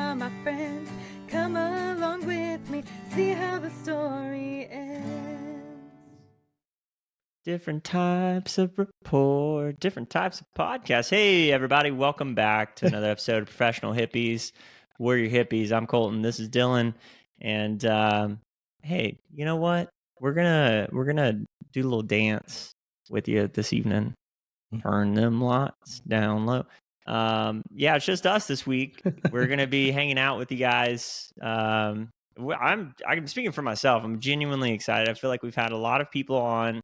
are my friends. Come along with me, see how the story ends. Different types of report, different types of podcasts. Hey, everybody, welcome back to another episode of Professional Hippies. We're your hippies. I'm Colton. This is Dylan. And hey, you know what? We're gonna do a little dance with you this evening. Turn them lights down low. Yeah, it's just us this week. We're gonna be hanging out with you guys. I'm speaking for myself. I'm genuinely excited. I feel like we've had a lot of people on.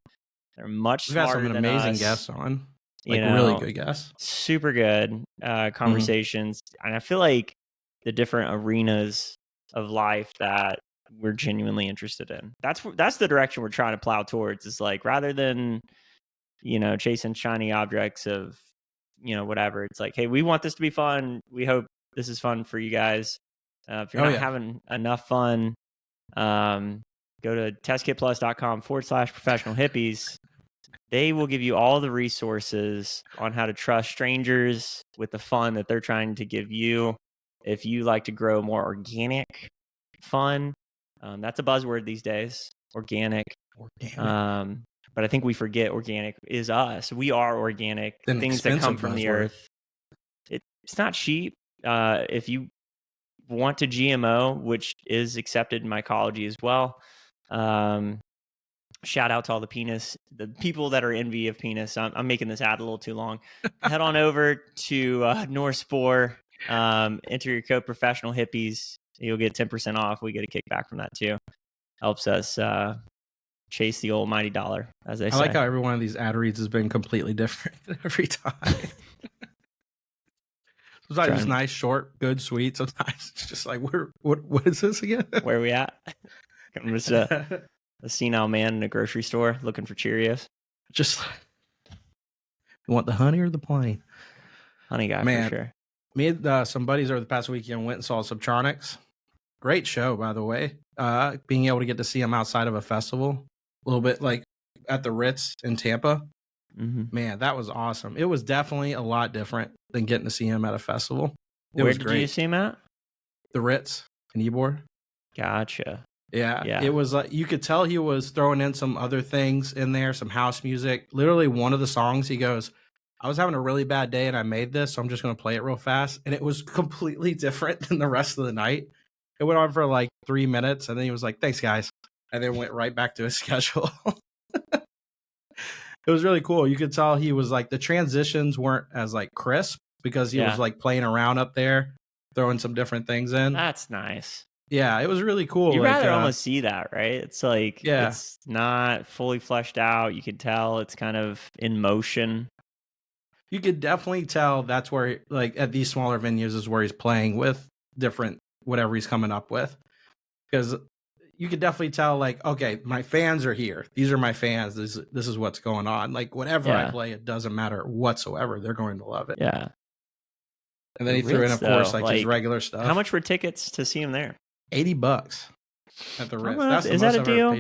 They're much We've got smarter some than amazing us. guests on, You like know, really good guests. Super good conversations, and I feel like the different arenas of life that we're genuinely interested in. That's the direction we're trying to plow towards. Is like rather than chasing shiny objects of whatever. It's like, hey, we want this to be fun. We hope this is fun for you guys. If you're not having enough fun, go to testkitplus.com/professional hippies. They will give you all the resources on how to trust strangers with the fun that they're trying to give you. If you like to grow more organic fun, that's a buzzword these days, organic. But I think we forget organic is us. We are organic. Things that come from the earth. It's not cheap. If you want to GMO, which is accepted in mycology as well, shout out to all the people that are envy of penis. I'm making this ad a little too long. Head on over to North Spore, enter your code Professional Hippies. You'll get 10% off. We get a kickback from that too. Helps us chase the almighty dollar, as they say. I like how every one of these ad reads has been completely different every time. Sometimes it's nice, short, good, sweet. Sometimes it's just like, what is this again? Where are we at? I'm just a senile man in a grocery store looking for Cheerios. Just, you want the honey or the plain? Honey guy, for sure. Me and some buddies over the past weekend went and saw Subtronics. Great show, by the way. Being able to get to see them outside of a festival, a little bit like at the Ritz in Tampa. Mm-hmm. Man, that was awesome. It was definitely a lot different than getting to see him at a festival. Where did you see him at? The Ritz in Ybor. Gotcha. Yeah. It was like, you could tell he was throwing in some other things in there, some house music. Literally one of the songs, he goes, I was having a really bad day and I made this, so I'm just going to play it real fast. And it was completely different than the rest of the night. It went on for like 3 minutes, and then he was like, thanks, guys. And then went right back to his schedule. It was really cool. You could tell he was like, the transitions weren't as like crisp because he was like playing around up there, throwing some different things in. That's nice. Yeah, it was really cool. You'd rather almost see that, right? It's like, it's not fully fleshed out. You could tell it's kind of in motion. You could definitely tell that's where, like, at these smaller venues is where he's playing with different whatever he's coming up with, because you could definitely tell, like, okay, my fans are here. These are my fans. This is what's going on. Like, whatever I play, it doesn't matter whatsoever. They're going to love it. Yeah. And then he threw in, of course, like his regular stuff. How much were tickets to see him there? $80 at the Ritz. That's is that a deal?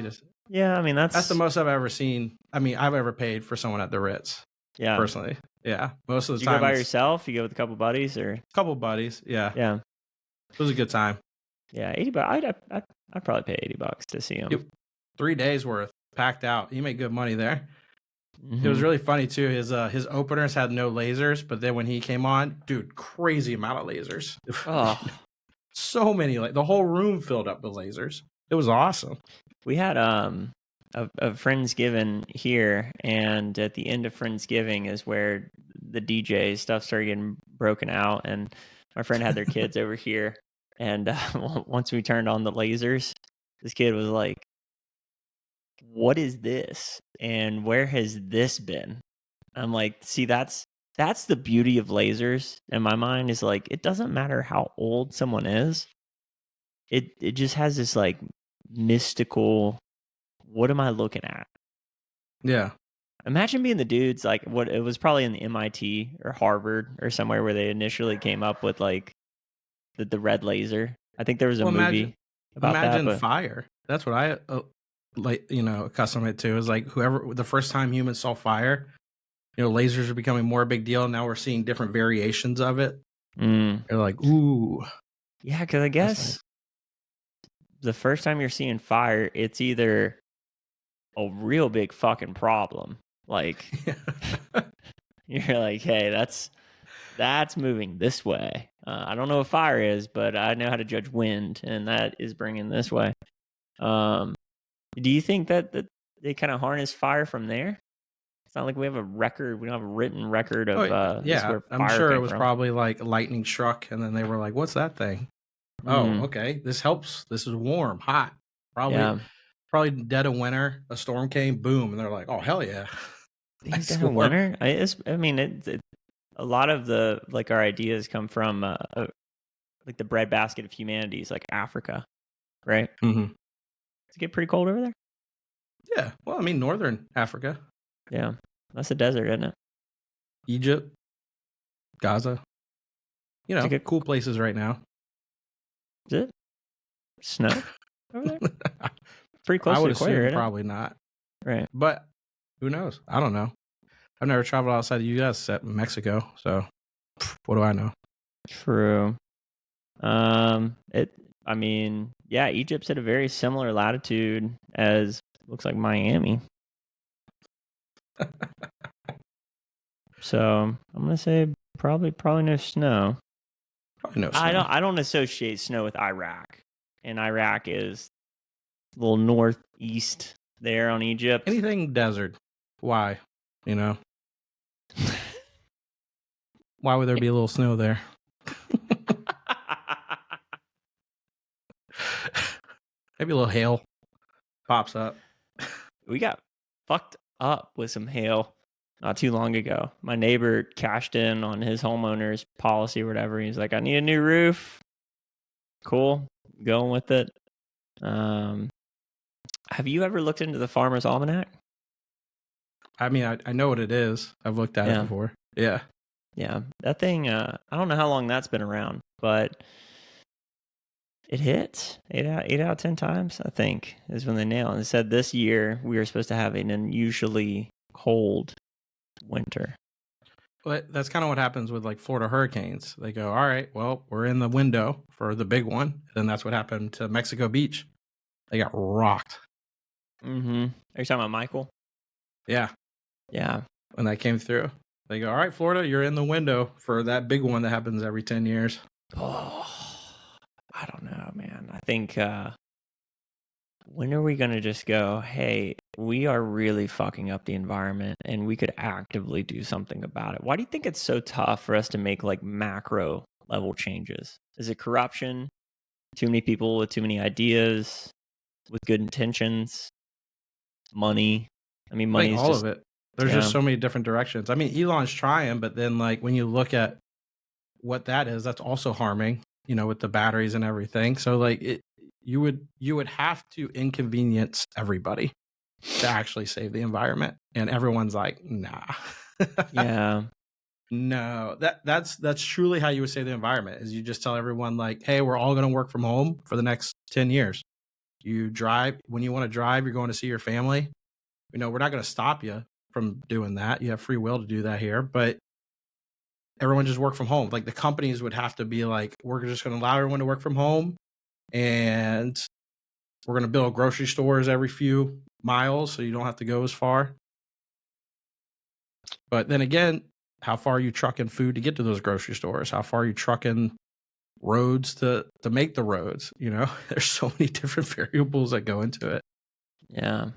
Yeah, I mean that's the most I've ever seen. I mean, I've ever paid for someone at the Ritz. Yeah, personally. Yeah, most of the time. You go by yourself? You go with a couple buddies, or a couple buddies? Yeah. It was a good time. Yeah, $80. I'd probably pay $80 to see him. 3 days worth, packed out. You make good money there. Mm-hmm. It was really funny too. His openers had no lasers, but then when he came on, dude, crazy amount of lasers. Oh, so many! Like the whole room filled up with lasers. It was awesome. We had a Friendsgiving here, and at the end of Friendsgiving is where the DJ stuff started getting broken out, and my friend had their kids over here, and once we turned on the lasers, this kid was like, what is this? And where has this been? I'm like, see, that's the beauty of lasers in my mind, is like, it doesn't matter how old someone is. It just has this like mystical, what am I looking at? Yeah. Imagine being the dudes, like, what it was probably in the MIT or Harvard or somewhere where they initially came up with like the red laser. I think there was a movie about that. Imagine fire. That's what I accustom it to, is like whoever the first time humans saw fire, lasers are becoming more a big deal. Now we're seeing different variations of it. They're like, ooh. Yeah, because I That's guess nice. the first time you're seeing fire, it's either a real big fucking problem. Like you're like, hey, that's moving this way. I don't know what fire is, but I know how to judge wind, and that is bringing this way. Do you think that they kind of harness fire from there? It's not like we have a record. We don't have a written record of this is Yeah, where I'm fire sure it came was from. probably like lightning struck, and then they were like, "What's that thing?" Oh, Mm, okay, this helps. This is warm, hot. yeah, Probably dead of winter. A storm came, boom, and they're like, "Oh hell yeah, things nice down in warm." winter. I mean, a lot of the like our ideas come from like the breadbasket of humanities, like Africa, right? Hmm. Does it get pretty cold over there? Yeah, well, I mean, northern Africa, Yeah, that's a desert, isn't it? Egypt, Gaza. Does it get Cool places right now. is it snow over there? Pretty I close to would the equator, assume isn't it? probably not, Right. but who knows? I don't know. I've never traveled outside the U.S. except Mexico, so what do I know? True. It. I mean, yeah, Egypt's at a very similar latitude as looks like Miami. So I'm gonna say probably no snow. Probably no snow. I don't associate snow with Iraq, and Iraq is a little northeast there on Egypt. Anything desert. Why? You know, why would there be a little snow there? Maybe a little hail pops up. We got fucked up with some hail not too long ago. My neighbor cashed in on his homeowner's policy or whatever. He's like, I need a new roof. Cool. Going with it. Have you ever looked into the Farmer's Almanac? I mean, I know what it is. I've looked at it Yeah. before. Yeah. Yeah. That thing, I don't know how long that's been around, but it hits 8 out of 10 times, I think, is when they nail it. It said this year we were supposed to have an unusually cold winter. But that's kind of what happens with like Florida hurricanes. They go, all right, well, we're in the window for the big one. And that's what happened to Mexico Beach. They got rocked. Mm-hmm. Are you talking about Michael? Yeah. Yeah. When that came through, they go, all right, Florida, you're in the window for that big one that happens every 10 years. Oh, I don't know, man. I think when are we going to just go, hey, we are really fucking up the environment and we could actively do something about it? Why do you think it's so tough for us to make like macro level changes? Is it corruption? Too many people with too many ideas, with good intentions, money? I mean, I money think is all just, of it. There's yeah. just so many different directions. I mean, Elon's trying, but then like when you look at what that is, that's also harming, with the batteries and everything. So like you would have to inconvenience everybody to actually save the environment. And everyone's like, nah. Yeah. No. That's truly how you would save the environment is you just tell everyone like, hey, we're all gonna work from home for the next 10 years. You drive when you want to drive, you're going to see your family. We're not gonna stop you from doing that. You have free will to do that here, but everyone just work from home. Like the companies would have to be like, we're just going to allow everyone to work from home, and we're going to build grocery stores every few miles so you don't have to go as far. But then again, how far are you trucking food to get to those grocery stores? How far are you trucking roads to make the roads? There's so many different variables that go into it. Yeah.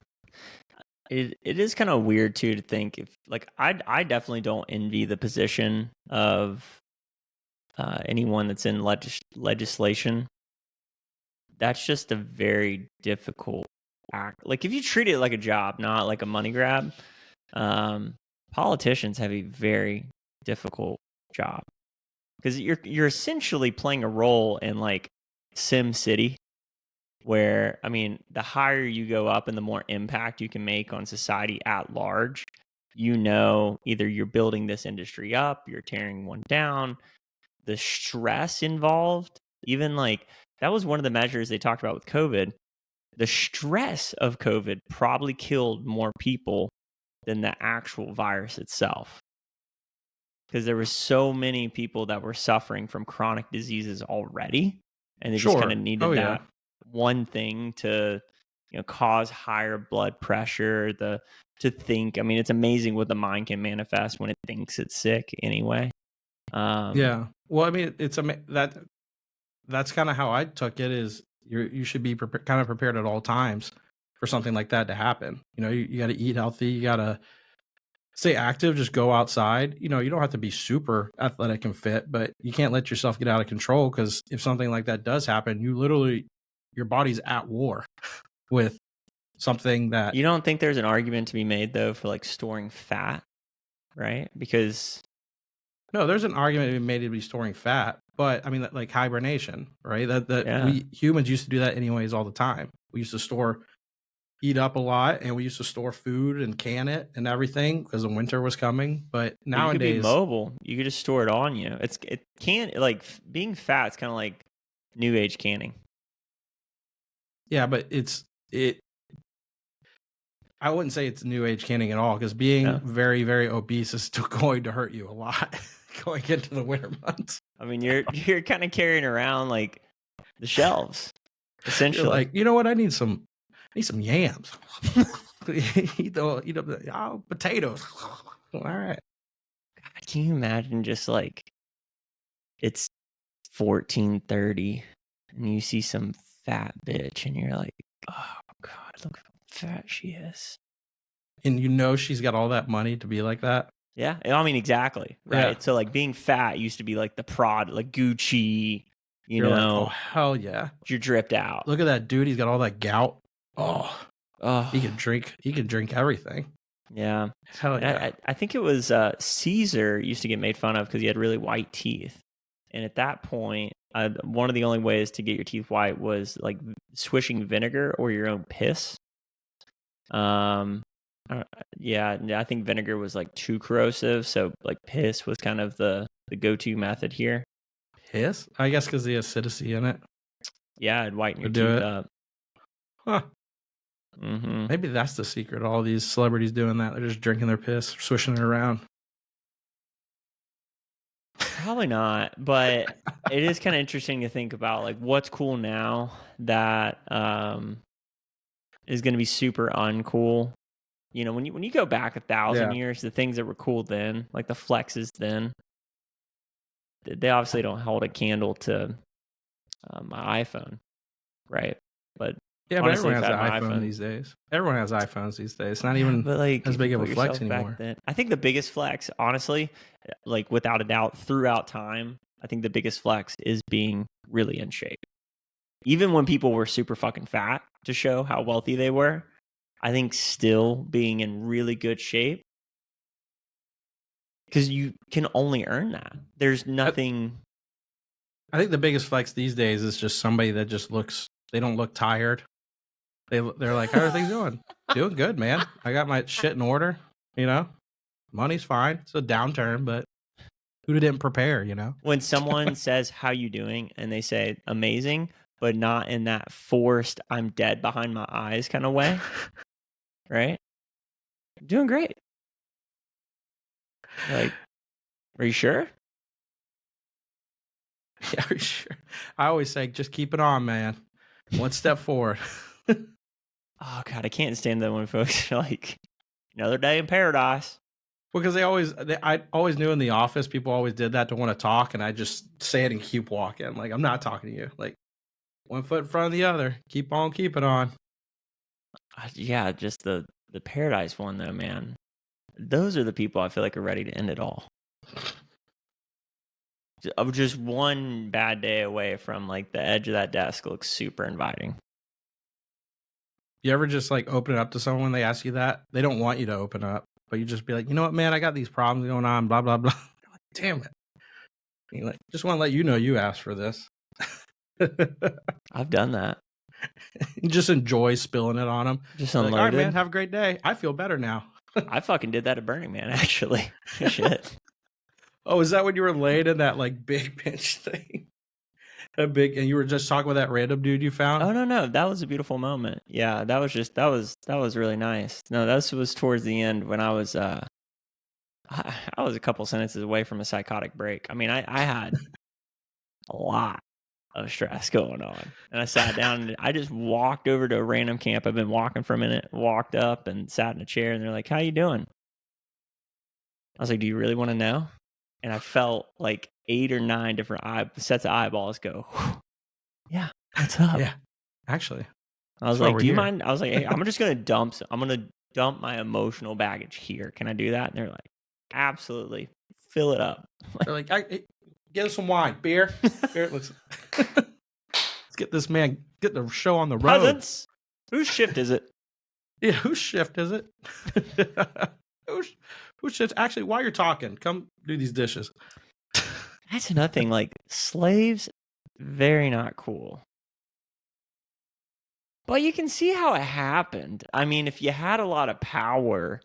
It is kind of weird too to think if like I definitely don't envy the position of anyone that's in legislation. That's just a very difficult act. Like if you treat it like a job, not like a money grab, politicians have a very difficult job because you're essentially playing a role in like Sim City where I mean, the higher you go up and the more impact you can make on society at large, either you're building this industry up, you're tearing one down, the stress involved, even like that was one of the measures they talked about with COVID. The stress of COVID probably killed more people than the actual virus itself. Because there were so many people that were suffering from chronic diseases already and they just kind Sure. of needed Oh yeah. that one thing to, cause higher blood pressure, to think. I mean, it's amazing what the mind can manifest when it thinks it's sick anyway. Yeah. Well, I mean, that's kind of how I took it. Is you should be kind of prepared at all times for something like that to happen. You got to eat healthy. You got to stay active. Just go outside. You don't have to be super athletic and fit, but you can't let yourself get out of control, because if something like that does happen, your body's at war with something that. You don't think there's an argument to be made though for like storing fat, right? Because No, there's an argument to be made to be storing fat, but I mean, like hibernation, right? That Yeah. we humans used to do that anyways all the time. We used to eat up a lot, and we used to store food and can it and everything because the winter was coming. But you nowadays, could be mobile. You could just store it on you. It can't, like, being fat's kind of like new age canning. yeah, but I wouldn't say it's new age canning at all, because being very, very obese is still going to hurt you a lot going into the winter months. I mean, you're kind of carrying around like the shelves, essentially. You're like, you know what? I need some yams. eat the potatoes. All right. God, can you imagine just like it's 14:30 and you see some fat bitch and you're like, oh God, look how fat she is. And she's got all that money to be like that. Yeah, I mean, exactly, right? Yeah. So like being fat used to be like the prod, like Gucci, You're like, oh hell yeah, you're dripped out. Look at that dude, he's got all that gout. Oh, he can drink everything. Yeah. Hell yeah. I think it was Caesar used to get made fun of because he had really white teeth. And at that point, one of the only ways to get your teeth white was like swishing vinegar or your own piss. Yeah, I think vinegar was like too corrosive, so like piss was kind of the go-to method here. Piss? I guess because the acidity in it. Yeah, it'd whiten your teeth up. Huh. Mm-hmm. Maybe that's the secret. All these celebrities doing that. They're just drinking their piss, swishing it around. Probably not, but it is kind of interesting to think about like what's cool now that is going to be super uncool. When you go back 1,000 years, the things that were cool then, like the flexes then, they obviously don't hold a candle to my iPhone, right? But yeah, honestly, but everyone has an iPhone these days. Everyone has iPhones these days. It's not even as big of a flex anymore. I think the biggest flex, honestly, like without a doubt, throughout time, I think the biggest flex is being really in shape. Even when people were super fucking fat to show how wealthy they were, I think still being in really good shape, because you can only earn that. There's nothing. I think the biggest flex these days is just somebody that just they don't look tired. They're like, how are things doing? Doing good, man. I got my shit in order. Money's fine. It's a downturn, but who didn't prepare? When someone says how you doing and they say amazing, but not in that forced I'm dead behind my eyes kind of way, right? Doing great. Like, are you sure? Yeah, are you sure? I always say, just keep it on, man. One step forward. Oh God, I can't stand that when folks are like, another day in paradise. Because I always knew in the office, people always did that to want to talk, and I just say it and keep walking. Like, I'm not talking to you. Like, one foot in front of the other. Keep on keeping on. Yeah, just the paradise one though, man. Those are the people I feel like are ready to end it all. Just one bad day away from like the edge of that desk looks super inviting. You ever just like open it up to someone when they ask you that? They don't want you to open up, but you just be like, you know what, man, I got these problems going on, blah, blah, blah. You're like, damn it. And you're like, just want to let you know you asked for this. I've done that. You just enjoy spilling it on them. Just unloaded. Like, all right, man, have a great day. I feel better now. I fucking did that at Burning Man, actually. Shit. Oh, is that when you were laying in that like big bench thing? And you were just talking with that random dude you found? Oh no, that was a beautiful moment. Yeah, that was really nice. No, that was towards the end when I was I was a couple sentences away from a psychotic break. I mean, I had a lot of stress going on. And I sat down and I just walked over to a random camp. I've been walking for a minute, walked up and sat in a chair, and they're like, "How you doing?" I was like, "Do you really want to know?" And I felt like 8 or 9 different sets of eyeballs go, "Yeah, what's up?" Yeah, actually. I was That's why like, we're "Do you here." mind?" I was like, "Hey, I'm just gonna dump my emotional baggage here. Can I do that?" And they're like, "Absolutely, fill it up." They're like, hey, get us some wine, beer. Let's get this man, get the show on the road. Peasants, whose shift is it? Yeah, whose shift is it? Whose shift? Actually, while you're talking, come do these dishes. That's another thing. Like slaves, very not cool. But you can see how it happened. I mean, if you had a lot of power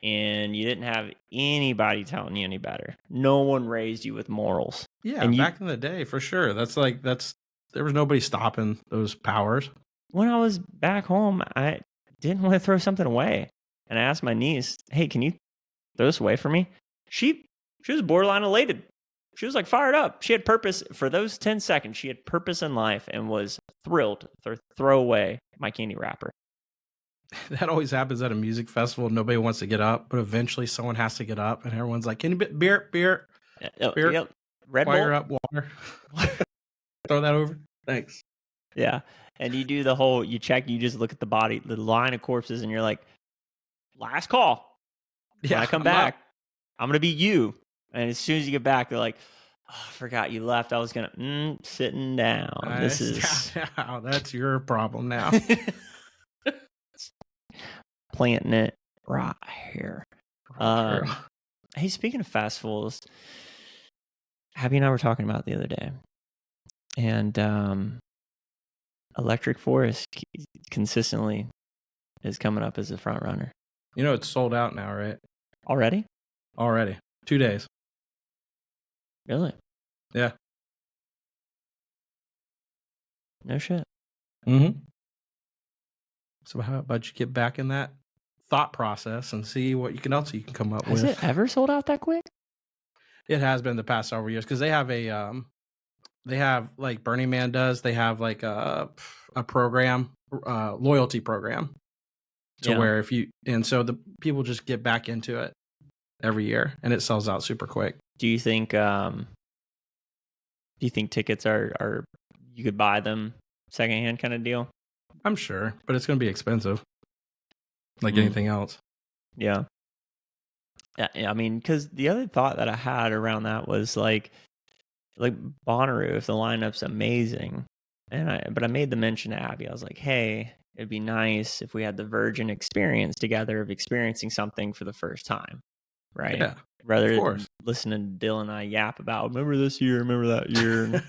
and you didn't have anybody telling you any better, no one raised you with morals. Yeah, and back in the day, for sure. There was nobody stopping those powers. When I was back home, I didn't want to throw something away. And I asked my niece, "Hey, can you throw this away for me?" She was borderline elated. She was like fired up. She had purpose for those 10 seconds. She had purpose in life and was thrilled to throw away my candy wrapper. That always happens at a music festival. Nobody wants to get up, but eventually someone has to get up, and everyone's like, "Can you beer? Beer? Yep. Red Bull? Fire up water." Throw that over. Thanks. Yeah. And you do the whole, you just look at the line of corpses, and you're like, last call. When I come back, I'm going to be you. And as soon as you get back, they're like, "Oh, I forgot you left. I was going to, sitting down. This is that's your problem now." Planting it right here. Hey, speaking of festivals, Abby and I were talking about it the other day. And Electric Forest consistently is coming up as a front runner. You know, it's sold out now, right? Already? 2 days. Really? Yeah. No shit. Mm-hmm. So how about you get back in that thought process and see what you can come up with? Has it ever sold out that quick? It has been the past several years, because they have like Burning Man does. They have like a program, loyalty program, to where so the people just get back into it every year, and it sells out super quick. Do you think tickets are you could buy them secondhand kind of deal? I'm sure, but it's going to be expensive, like anything else. Yeah. I mean, because the other thought that I had around that was like Bonnaroo, if the lineup's amazing, but I made the mention to Abby. I was like, "Hey, it'd be nice if we had the Virgin experience together of experiencing something for the first time, right? Yeah, rather than listening to Dylan and I yap about remember this year, remember that year,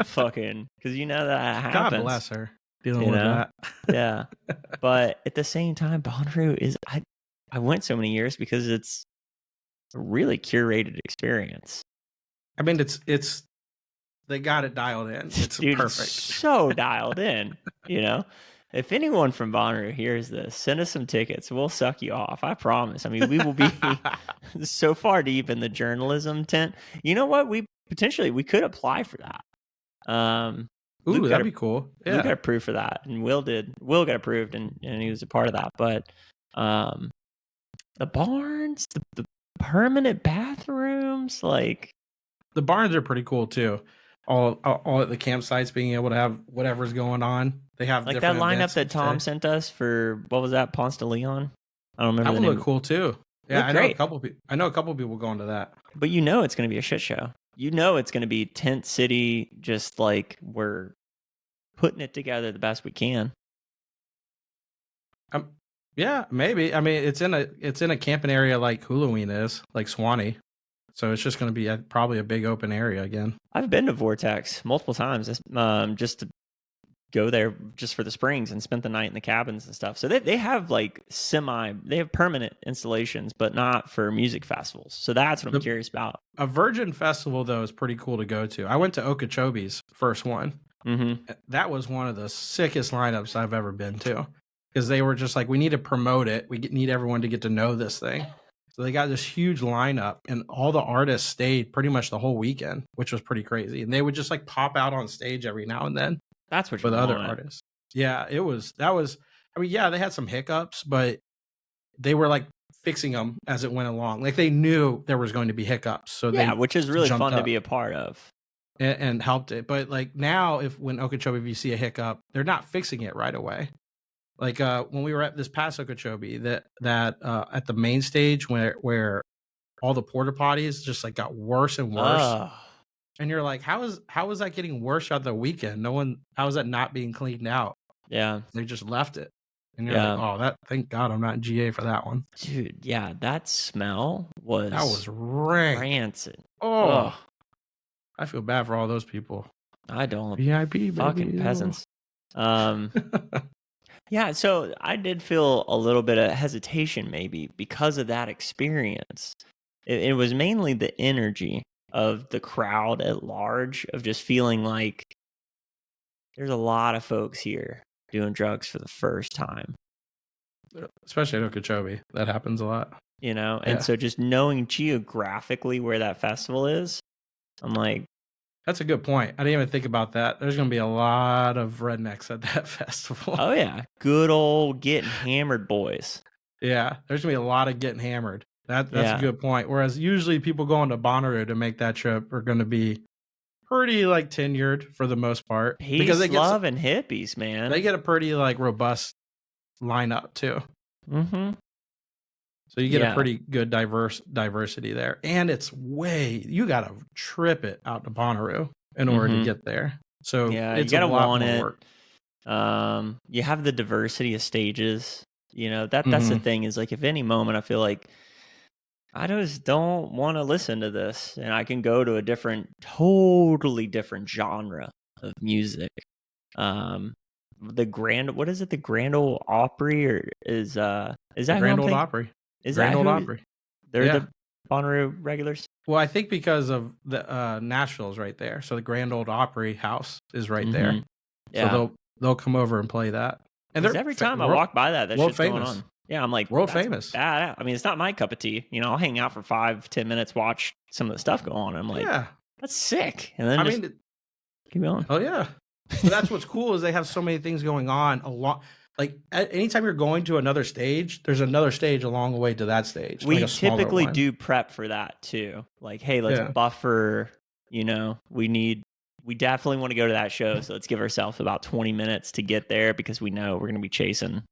fucking, because that happens. God bless her dealing with that. Yeah, but at the same time, Bonnaroo is I went so many years because it's a really curated experience. I mean, it's they got it dialed in. It's Dude, perfect. So dialed in. If anyone from Bonnaroo hears this, send us some tickets. We'll suck you off. I promise. I mean, we will be so far deep in the journalism tent. You know what? We could apply for that. Ooh, that'd be cool. Yeah, Luke got approved for that, and Will did. Will got approved, and he was a part of that. But the barns, the permanent bathrooms, like the barns are pretty cool too. All at the campsites, being able to have whatever's going on. They have like that lineup that Tom sent us for what was that, Ponce de Leon? I don't remember. That one looked cool too. Yeah, I know great. I know a couple people going to that. But it's going to be a shit show. It's going to be tent city. Just like we're putting it together the best we can. Yeah, maybe. I mean, it's in a camping area like Halloween is, like Swanee. So it's just going to be probably a big open area again. I've been to Vortex multiple times, just to go there just for the springs and spent the night in the cabins and stuff. So they have they have permanent installations, but not for music festivals. So that's what I'm curious about. A Virgin festival though is pretty cool to go to. I went to Okeechobee's first one. Mm-hmm. That was one of the sickest lineups I've ever been to, because they were just like, we need to promote it. We need everyone to get to know this thing. So they got this huge lineup, and all the artists stayed pretty much the whole weekend, which was pretty crazy. And they would just like pop out on stage every now and then That's what you with other want. artists. Yeah, that was. I mean, yeah, they had some hiccups, but they were like fixing them as it went along. Like they knew there was going to be hiccups, so Yeah, which is really fun to up be a part of. and helped it. But like now, when Okeechobee, if you see a hiccup, they're not fixing it right away. Like when we were at this past Okeechobee, that at the main stage where all the porta potties just like got worse and worse. Oh, And you're like, how is that getting worse throughout the weekend? How is that not being cleaned out? yeah. They just left it. And you're Yeah. like, oh, thank God I'm not in GA for that one. Dude, yeah, that smell was rank. rancid. Oh, Ugh. I feel bad for all those people. I don't. VIP, Fucking baby. peasants. Yeah, so I did feel a little bit of hesitation maybe because of that experience. It was mainly the energy of the crowd at large, of just feeling like there's a lot of folks here doing drugs for the first time. Especially at Okeechobee. That happens a lot. You know? Yeah. And so just knowing geographically where that festival is, I'm like, that's a good point. I didn't even think about that. There's going to be a lot of rednecks at that festival. oh yeah, good old getting hammered boys. Yeah, there's going to be a lot of getting hammered. That's Yeah. a good point. Whereas usually people going to Bonnaroo to make that trip are going to be pretty like tenured for the most part. Peace, love, and hippies, man. They get a pretty like robust lineup too. Mm-hmm. So you get a pretty good diversity there. And you got to trip it out to Bonnaroo in order to get there. So yeah, it's you gotta a lot want more it. work. You have the diversity of stages. You know, that's the thing, is like if any moment I feel like I just don't want to listen to this, and I can go to a totally different genre of music. The Grand Ole Opry, or is that the Grand Ole Opry? Is Grand that Ole who? Opry. They're the Bonnaroo regulars. Well, I think because of the Nashville's right there, so the Grand Ole Opry house is right there. Yeah. So they'll come over and play that. And every time I walk by that shit's going on. Yeah, I'm like, world famous. Bad. I mean, it's not my cup of tea. You know, I'll hang out for 5-10 minutes, watch some of the stuff go on. I'm like, yeah, that's sick. And then keep going. Oh yeah. So that's what's cool, is they have so many things going on a lot. Like anytime you're going to another stage, there's another stage along the way to that stage. We typically do prep for that too. Like, hey, let's buffer. You know, we definitely want to go to that show, so let's give ourselves about 20 minutes to get there, because we know we're going to be chasing.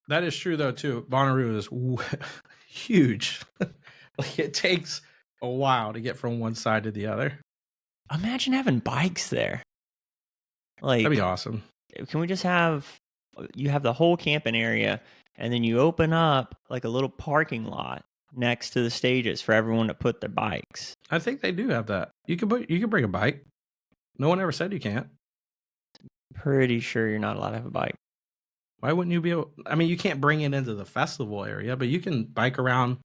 That is true though too. Bonnaroo is huge. Like it takes a while to get from one side to the other. Imagine having bikes there. Like, that'd be awesome. Can we just you have the whole camping area, and then you open up like a little parking lot next to the stages for everyone to put their bikes? I think they do have that. You can bring a bike. No one ever said you can't. Pretty sure you're not allowed to have a bike. Why wouldn't you be able? I mean, you can't bring it into the festival area, but you can bike around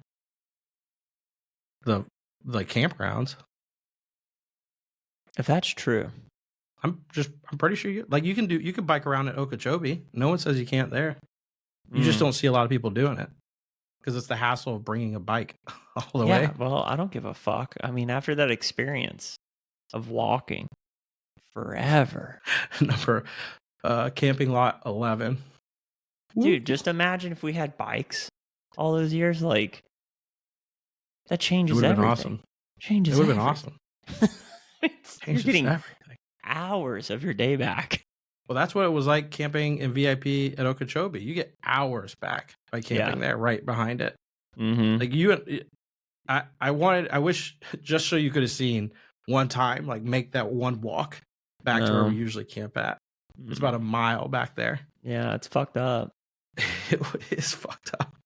the campgrounds. If that's true. I'm pretty sure you can bike around at Okeechobee. No one says you can't there. You just don't see a lot of people doing it because it's the hassle of bringing a bike all the way. Well, I don't give a fuck. I mean, after that experience of walking forever. Number camping lot 11. Dude, just imagine if we had bikes all those years. Like, that changes everything. It would have been awesome. It would have been awesome. You're getting everything. Hours of your day back. Well, that's what it was like camping in VIP at Okeechobee. You get hours back by camping there, right behind it. Like I wish just so you could have seen one time, like make that one walk back to where we usually camp at. It's about a mile back there. Yeah, it's fucked up. It is fucked up.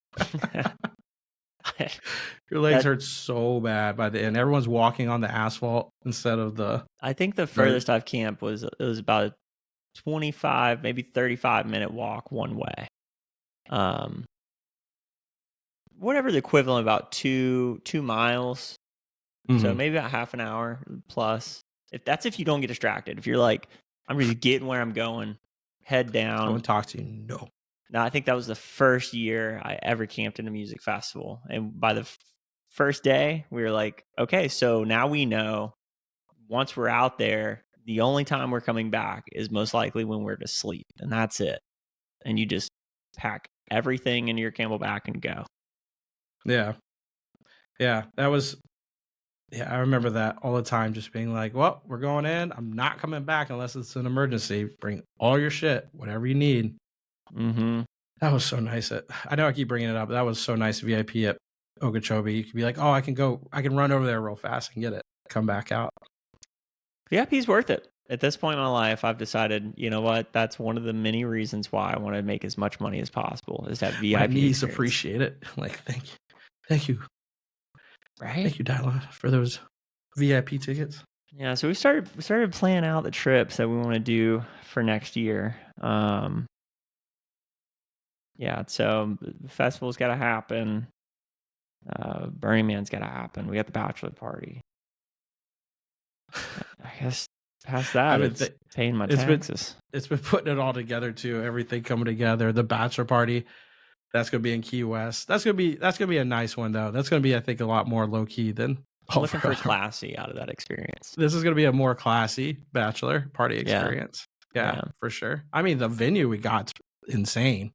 Your legs hurt so bad by the end. Everyone's walking on the asphalt instead of the... I think the furthest I've camped was about a 25, maybe 35-minute walk one way. Whatever the equivalent, about 2 miles. So maybe about half an hour plus. If you don't get distracted. If you're like, I'm just getting where I'm going, head down. Someone talks to you, no. No, I think that was the first year I ever camped in a music festival. And by the first day, we were like, okay, so now we know once we're out there, the only time we're coming back is most likely when we're to sleep, and that's it. And you just pack everything into your camelback and go. Yeah. Yeah. That was, yeah, I remember that all the time, just being like, well, we're going in. I'm not coming back unless it's an emergency. Bring all your shit, whatever you need. Mm-hmm. That was so nice. I know I keep bringing it up, but that was so nice VIP at Okeechobee. You could be like, oh, I can run over there real fast and get it, come back out. VIP's worth it. At this point in my life, I've decided, you know what? That's one of the many reasons why I want to make as much money as possible is that VIP My knees experience. appreciate it. Like, thank you. Right? Thank you, Dylan, for those VIP tickets. Yeah, so we started planning out the trips that we want to do for next year. Yeah, so the festival's got to happen. Burning Man's got to happen. We got the bachelor party. I guess past that, it's paying my taxes. It's been putting it all together too. Everything coming together. The bachelor party, that's gonna be in Key West. That's gonna be a nice one though. That's gonna be, I think, a lot more low key than. I'm looking for classy out of that experience. This is gonna be a more classy bachelor party experience. Yeah, for sure. I mean, the venue we got's insane.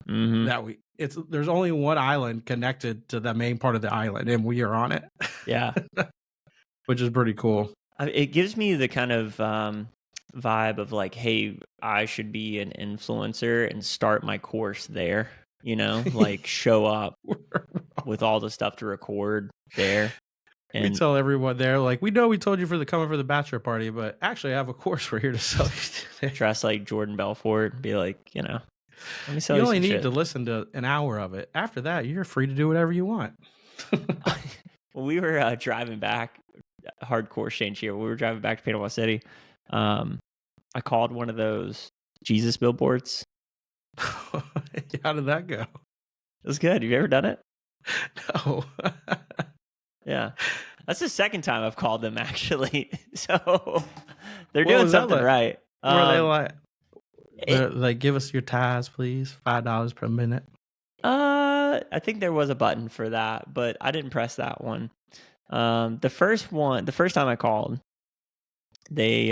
Mm-hmm. There's only one island connected to the main part of the island, and we are on it. Yeah, which is pretty cool. It gives me the kind of vibe of like, hey, I should be an influencer and start my course there. You know, like show up with all the stuff to record there. And we tell everyone there, like, we know we told you coming for the bachelor party, but actually I have a course we're here to sell you. Dress like Jordan Belfort and be like, you know, let me sell you. You only need shit. to listen to an hour of it. After that, you're free to do whatever you want. When we were driving back, hardcore change here. We were driving back to Panama City. I called one of those Jesus billboards. How did that go? It was good. Have you ever done it? No. Yeah. That's the second time I've called them, actually. So they're doing something right. Were they like, give us your ties, please? $5 per minute. I think there was a button for that, but I didn't press that one. The first time I called, they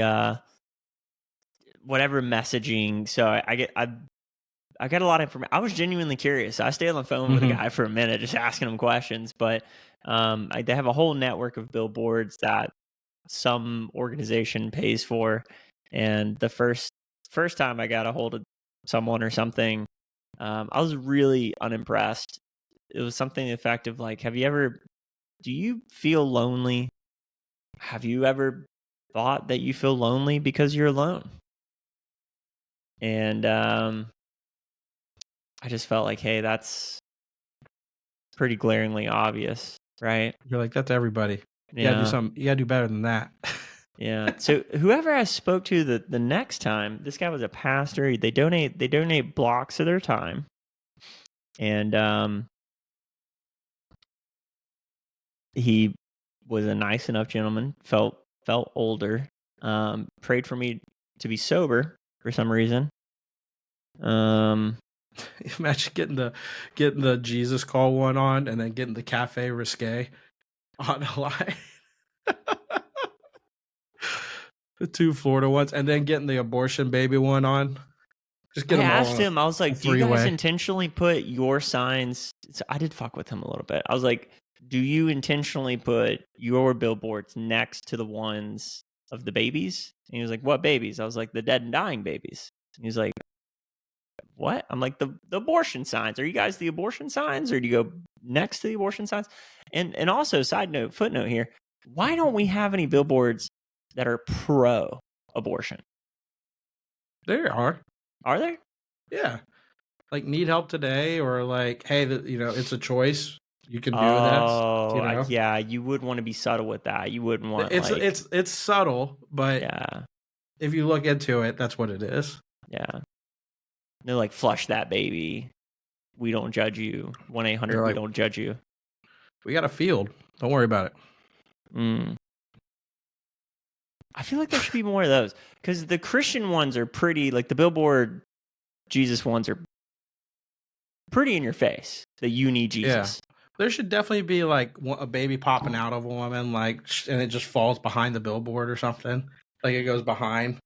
whatever messaging. So I got a lot of information. I was genuinely curious. I stayed on the phone with a guy for a minute, just asking him questions. But they have a whole network of billboards that some organization pays for. And the first time I got a hold of someone or something, I was really unimpressed. It was something effective like, do you feel lonely? Have you ever thought that you feel lonely because you're alone? And I just felt like, hey, that's pretty glaringly obvious, right? You're like, that's everybody. You gotta do something. You gotta do better than that. Yeah. So whoever I spoke to the next time, this guy was a pastor. They donate blocks of their time, and he was a nice enough gentleman. Felt older. Prayed for me to be sober for some reason. Imagine getting the Jesus call one on, and then getting the Cafe Risque on the line. The two Florida ones, and then getting the abortion baby one on. Just get them all. I asked him, I was like, do you guys intentionally put your signs? So I did fuck with him a little bit. I was like, do you intentionally put your billboards next to the ones of the babies? And he was like, what babies? I was like, the dead and dying babies. And he's like, what? I'm like, the abortion signs. Are you guys the abortion signs, or do you go next to the abortion signs? And also, footnote here, why don't we have any billboards that are pro abortion? There are. Are there? Yeah. Like, need help today, or like, hey, it's a choice. You can do this. Yeah, you would want to be subtle with that. You wouldn't want it's subtle, but yeah, if you look into it, that's what it is. Yeah. They're like, flush that baby. We don't judge you. 1-800, we don't judge you. We got a field. Don't worry about it. I feel like there should be more of those, because the Christian ones are pretty, like the Billboard Jesus ones are pretty in your face that you need Jesus. There should definitely be like a baby popping out of a woman, like, and it just falls behind the billboard or something. Like it goes behind,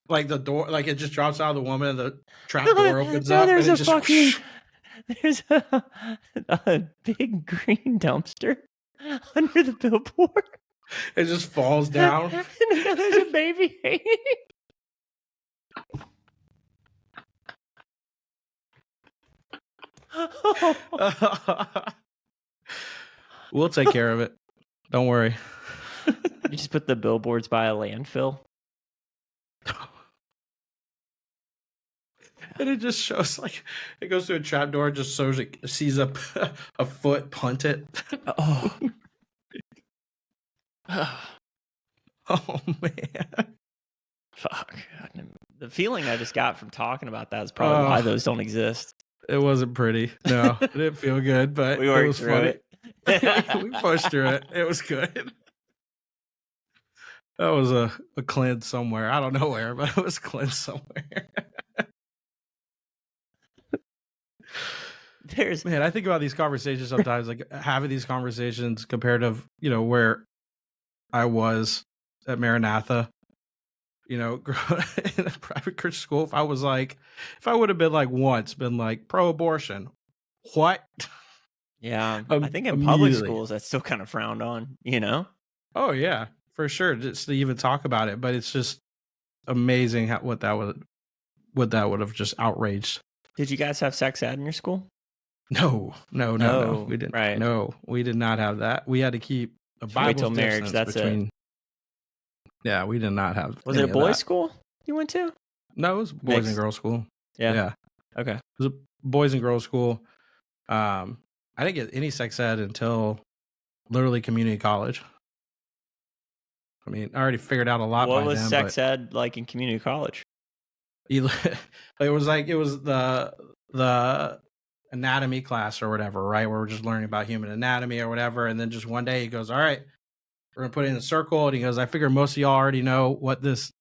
like the door, like it just drops out of the woman, and the trap door opens up, there's and a it just fucking there's a big green dumpster under the billboard. it just falls down. And there's a baby hanging. We'll take care of it. Don't worry. You just put the billboards by a landfill. And it just shows like it goes to a trap door, just shows it sees a foot punt it. Oh. Oh man. Fuck. The feeling I just got from talking about that is probably why those don't exist. It wasn't pretty. No, it didn't feel good, but We it worked was through funny. it. We pushed through it. It was good. That was a cleanse somewhere. I don't know where, but it was cleanse somewhere. Man, I think about these conversations sometimes, like having these conversations compared to, where I was at Maranatha, in a private Christian school. If I would have been like pro-abortion, what? Yeah, I think in public schools that's still kind of frowned on, Oh yeah, for sure, just to even talk about it. But it's just amazing what that would have just outraged. Did you guys have sex ed in your school? No, we didn't. Right. No, we did not have that. We had to keep a Bible till marriage. That's between. Yeah, we did not have. Was it a boys' school you went to? No, it was boys and girls school. Yeah. Okay. It was a boys and girls school. I didn't get any sex ed until literally community college. I mean, I already figured out a lot. What was sex ed like in community college? It was the anatomy class or whatever, right? Where we're just learning about human anatomy or whatever. And then just one day he goes, all right, we're going to put it in a circle. And he goes, I figure most of y'all already know what this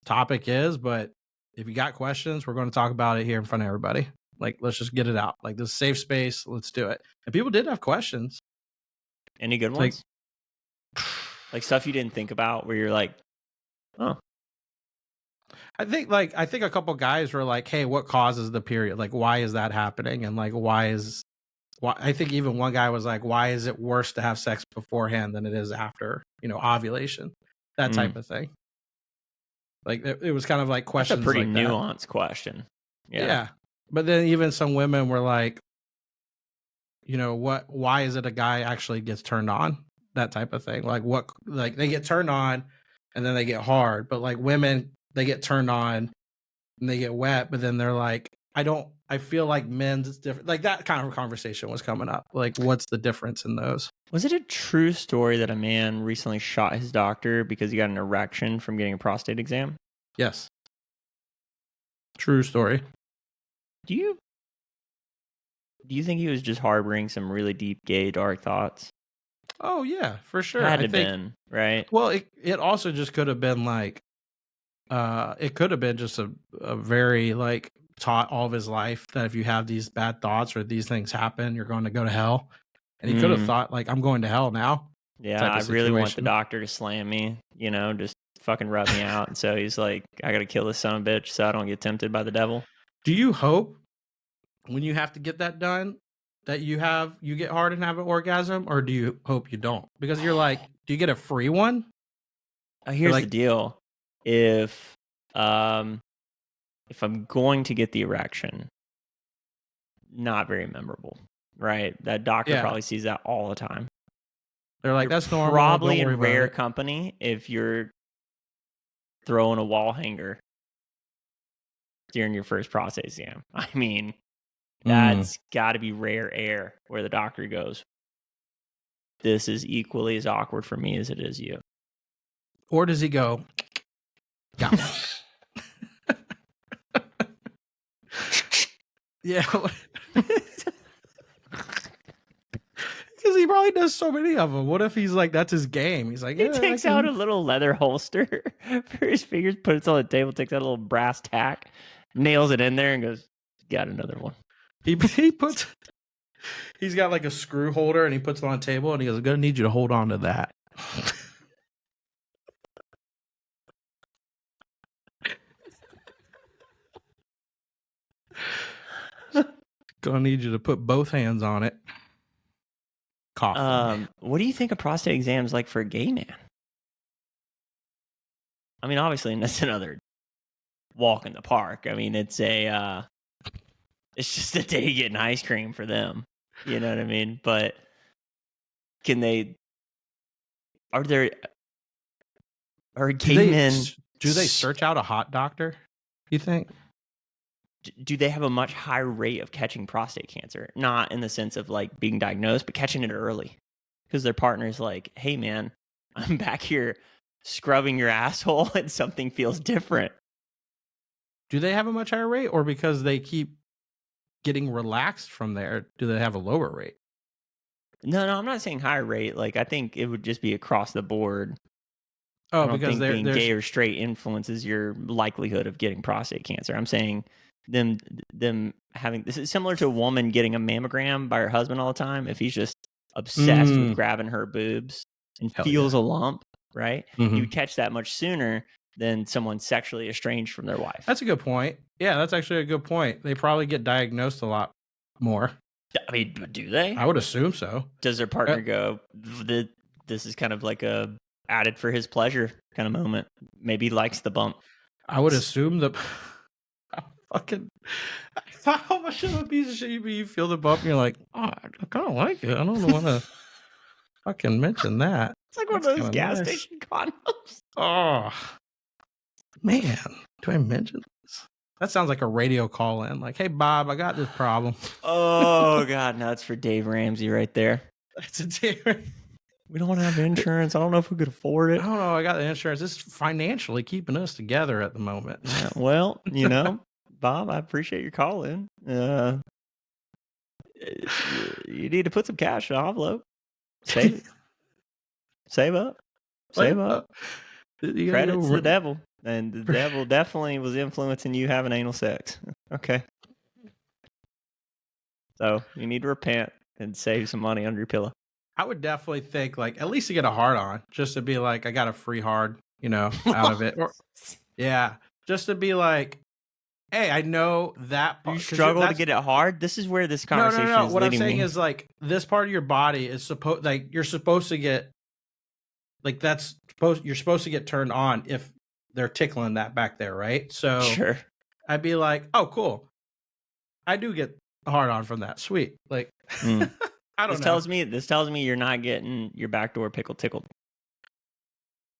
topic is, but if you got questions, we're going to talk about it here in front of everybody. Like, let's just get it out. Like, this safe space. Let's do it. And people did have questions. Any good ones? Like stuff you didn't think about where you're like, oh. I think a couple guys were like, hey, what causes the period? Like, why is that happening? And like, why I think even one guy was like, why is it worse to have sex beforehand than it is after, ovulation? That type of thing. Like, it was kind of like questions. That's a pretty like nuanced question. Yeah. But then even some women were like, why is it a guy actually gets turned on? That type of thing. Like they get turned on and then they get hard, but like women, they get turned on and they get wet, but then they're like, I feel like men's different. Like that kind of conversation was coming up. Like, what's the difference in those? Was it a true story that a man recently shot his doctor because he got an erection from getting a prostate exam? Yes. True story. Do you think he was just harboring some really deep, gay, dark thoughts? Oh yeah, for sure. Had to been, right? Well, it also just could have been like, it could have been just a very like taught all of his life that if you have these bad thoughts or these things happen, you're going to go to hell. And he could have thought like, I'm going to hell now. Yeah, I really want the doctor to slam me, just fucking rub me out. And so he's like, I got to kill this son of a bitch so I don't get tempted by the devil. Do you hope when you have to get that done that you get hard and have an orgasm, or do you hope you don't? Because you're like, do you get a free one? Here's the deal. If I'm going to get the erection, not very memorable, right? That doctor probably sees that all the time. They're like, that's normal. Probably in rare company if you're throwing a wall hanger during your first prostate exam. I mean, that's got to be rare air where the doctor goes, this is equally as awkward for me as it is you. Or does he go, got one? Yeah. Because he probably does so many of them. What if he's like, that's his game? He's like, he takes out a little leather holster for his fingers, puts it on the table, takes out a little brass tack, nails it in there, and goes, got another one. He puts He's got like a screw holder and he puts it on a table and he goes, I'm going to need you to hold on to that. Gonna need you to put both hands on it. Cough. What do you think a prostate exam is like for a gay man? I mean, obviously, that's another walk in the park. I mean, it's just a day getting ice cream for them. You know what I mean? But are gay men? Do they search out a hot doctor? You think? Do they have a much higher rate of catching prostate cancer? Not in the sense of like being diagnosed, but catching it early. Because their partner's like, hey man, I'm back here scrubbing your asshole and something feels different. Do they have a much higher rate, or because they keep getting relaxed from there, do they have a lower rate? No, I'm not saying higher rate. Like, I think it would just be across the board. Oh, I don't because think being gay or straight influences your likelihood of getting prostate cancer. I'm saying them having, this is similar to a woman getting a mammogram by her husband all the time. If he's just obsessed with grabbing her boobs and feels a lump, right? You would catch that much sooner than someone sexually estranged from their wife. That's a good point. Yeah, that's actually a good point. They probably get diagnosed a lot more. I mean, do they? I would assume so. Does their partner go, this is kind of like a added for his pleasure kind of moment? Maybe he likes the bump. I would assume that. How much of a piece of shit you feel the bump and you're like, oh, I kind of like it. I don't want to fucking mention that. It's like one of those gas station condoms. Oh, man. Do I mention this? That sounds like a radio call in. Like, hey, Bob, I got this problem. Oh, God. No, it's for Dave Ramsey right there. That's a Dave. We don't want to have insurance. I don't know if we could afford it. I don't know. I got the insurance. It's financially keeping us together at the moment. Yeah, well, you know, Bob, I appreciate your call in. You need to put some cash in an envelope. Save up. Credit's the devil. And the devil definitely was influencing you having anal sex. Okay. So you need to repent and save some money under your pillow. I would definitely think, like, at least to get a hard on, just to be like, I got a free hard, out of it. Or, yeah, just to be like, hey, I know that. You struggle to get it hard. This is where this conversation no. is What I'm leading saying me. is, like, this part of your body is supposed, like, you're supposed to get, like, you're supposed to get turned on if they're tickling that back there, right? So sure. I'd be like, oh, cool. I do get hard on from that. Sweet. Like, I don't know. This tells me you're not getting your backdoor pickle tickled.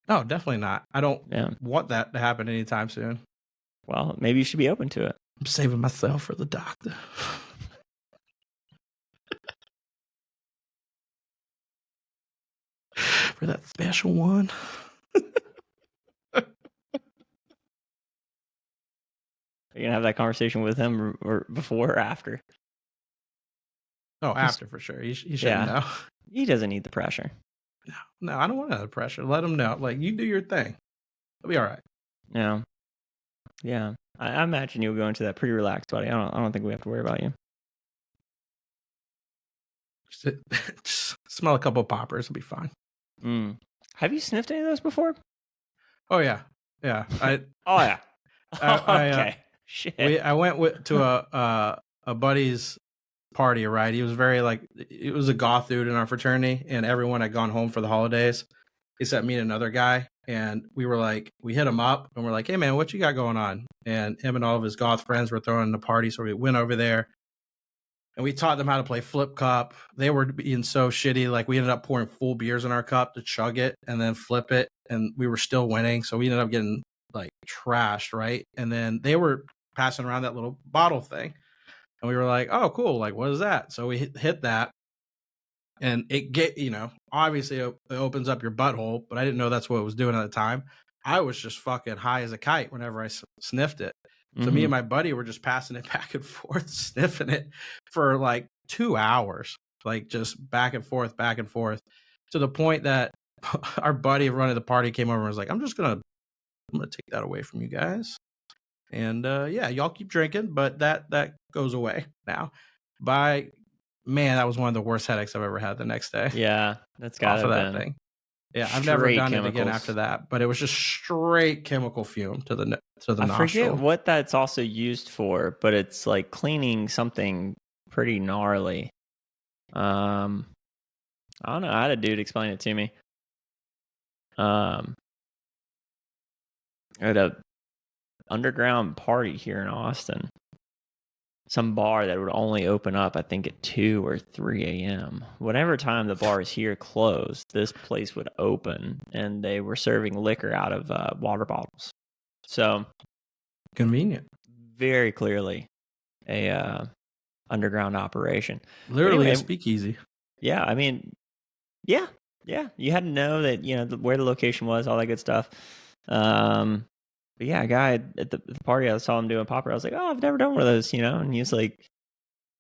No, definitely not. I don't want that to happen anytime soon. Well, maybe you should be open to it. I'm saving myself for the doctor. For that special one. Are you going to have that conversation with him or before or after? Oh, after for sure. He shouldn't know. He doesn't need the pressure. No, I don't want the pressure. Let him know. Like, you do your thing. It'll be all right. Yeah. I imagine you'll go into that pretty relaxed, buddy. I don't think we have to worry about you. Just smell a couple of poppers. It'll be fine. Have you sniffed any of those before? Oh, yeah. Yeah. Okay. Shit. I went to a buddy's party, right? He was very it was a goth dude in our fraternity, and everyone had gone home for the holidays except me and another guy. And we hit him up and we're like, hey man, what you got going on? And him and all of his goth friends were throwing the party. So we went over there and we taught them how to play flip cup. They were being so shitty. Like, we ended up pouring full beers in our cup to chug it and then flip it. And we were still winning. So we ended up getting trashed, right? And then they were passing around that little bottle thing. And we were like, oh, cool. Like, what is that? So we hit that. And it obviously it opens up your butthole, but I didn't know that's what it was doing at the time. I was just fucking high as a kite whenever I sniffed it. So me and my buddy were just passing it back and forth, sniffing it for 2 hours, just back and forth, to the point that our buddy running the party came over and was like, I'm gonna take that away from you guys. And y'all keep drinking, but that goes away now. By man, that was one of the worst headaches I've ever had the next day Yeah, that's off gotta of have that been thing. Yeah, I've never straight done it again chemicals. after that, but it was just straight chemical fume to the I forget nostril. what that's also used for, but it's like cleaning something pretty gnarly. I don't know. I had a dude explain it to me. At a underground party here in Austin, some bar that would only open up, I think, at 2 or 3 a.m. Whatever time the bars here closed, this place would open, and they were serving liquor out of water bottles. So Convenient. very clearly a underground operation. Literally Anyway, a speakeasy. Yeah, I mean, yeah. You had to know that where the location was, all that good stuff. But yeah, a guy at the party, I saw him doing popper. I was like, oh, I've never done one of those, And he's like,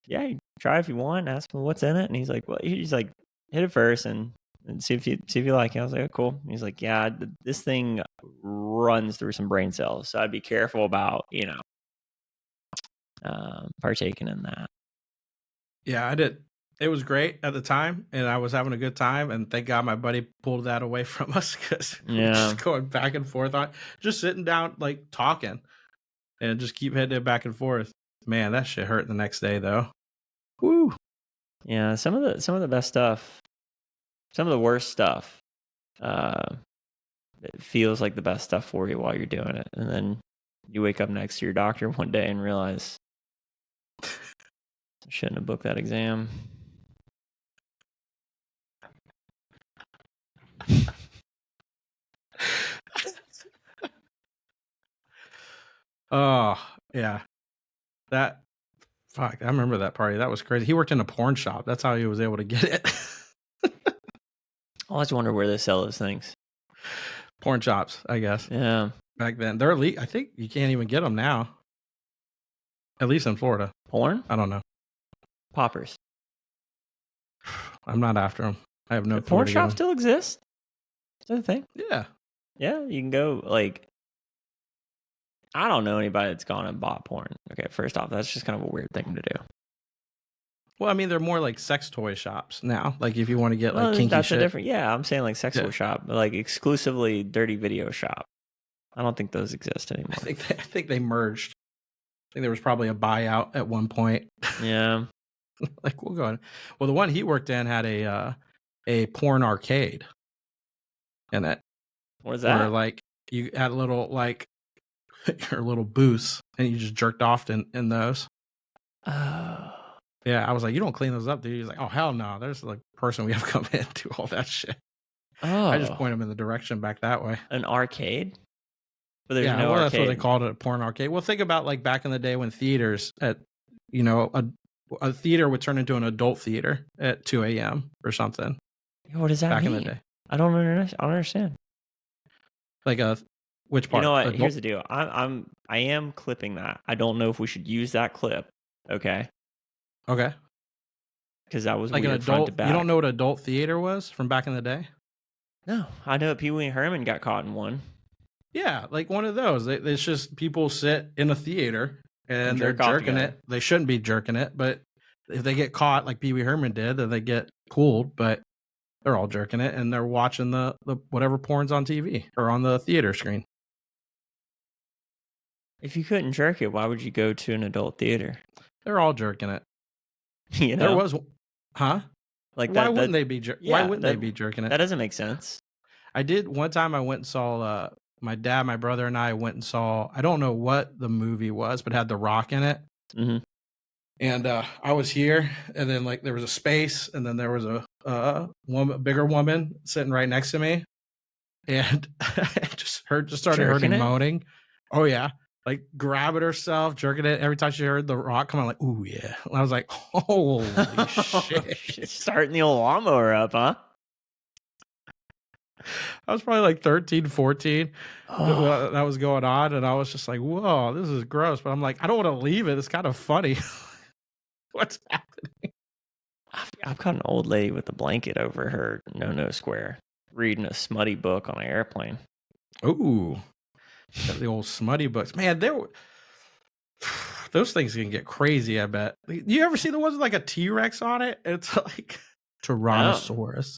yeah, you try if you want. Ask him what's in it, and he's like, well, he's like, hit it first and see if you like it. I was like, oh, cool. And he's like, yeah, this thing runs through some brain cells, so I'd be careful about partaking in that. Yeah, I did. It was great at the time, and I was having a good time. And thank God my buddy pulled that away from us because we were just going back and forth on, just sitting down, like talking, and just keep hitting it back and forth. Man, that shit hurt the next day though. Woo. Yeah, some of the best stuff, some of the worst stuff, it feels like the best stuff for you while you're doing it, and then you wake up next to your doctor one day and realize I shouldn't have booked that exam. Oh yeah, that fuck. I remember that party. That was crazy. He worked in a porn shop. That's how he was able to get it. I always wonder where they sell those things. Porn shops, I guess. Yeah. Back then, they're elite. I think you can't even get them now. At least in Florida. Porn? I don't know. Poppers. I'm not after them. I have no. The porn shop still exists. Is that a thing? Yeah. Yeah, you can go I don't know anybody that's gone and bought porn. Okay, first off, that's just kind of a weird thing to do. Well, I mean, they're more like sex toy shops now. Like if you want to get like kinky that's shit. a different. Yeah, I'm saying like sex toy shop, but like exclusively dirty video shop. I don't think those exist anymore. I think they merged. I think there was probably a buyout at one point. Yeah. Like we'll go on. Well, the one he worked in had a porn arcade in it. What is that? Where like you had a little like your little booths and you just jerked off in those. Oh. Yeah, I was like, you don't clean those up, dude. He's like, oh hell no. There's like a person we have come in do all that shit. Oh. I just point them in the direction back that way. An arcade? But there's no well, arcade. That's what they called it, a porn arcade. Well, think about like back in the day when theaters at a theater would turn into an adult theater at 2 a.m. or something. What does that back mean? in the day? I don't understand. Like which part? You know what? Adult? Here's the deal. I am clipping that. I don't know if we should use that clip. Okay. Okay. Because that was like weird an adult. Front to back. You don't know what adult theater was from back in the day? No, I know Pee Wee Herman got caught in one. Yeah, like one of those. It's just people sit in a theater and they're jerking it. They shouldn't be jerking it, but if they get caught like Pee Wee Herman did, then they get pulled. But they're all jerking it and they're watching the whatever porn's on TV or on the theater screen. If you couldn't jerk it, why would you go to an adult theater? They're all jerking it. You know? There was, huh? Like why wouldn't they be? Why wouldn't they be jerking it? That doesn't make sense. I did one time. I went and saw my dad, my brother, and I went and saw. I don't know what the movie was, but it had The Rock in it. Mm-hmm. And I was here, and then like there was a space, and then there was a bigger woman sitting right next to me, and I started hearing moaning. Oh yeah, like grabbing herself, jerking it. Every time she heard The Rock come on, like, ooh yeah. And I was like, holy shit. Starting the old lawnmower up, huh? I was probably like 13, 14 that was going on. And I was just like, whoa, this is gross. But I'm like, I don't want to leave it. It's kind of funny. What's happening? I've got an old lady with a blanket over her no square reading a smutty book on an airplane. Ooh. The old smutty books. Man, Those things can get crazy, I bet. You ever see the ones with like a T-Rex on it? It's like Tyrannosaurus.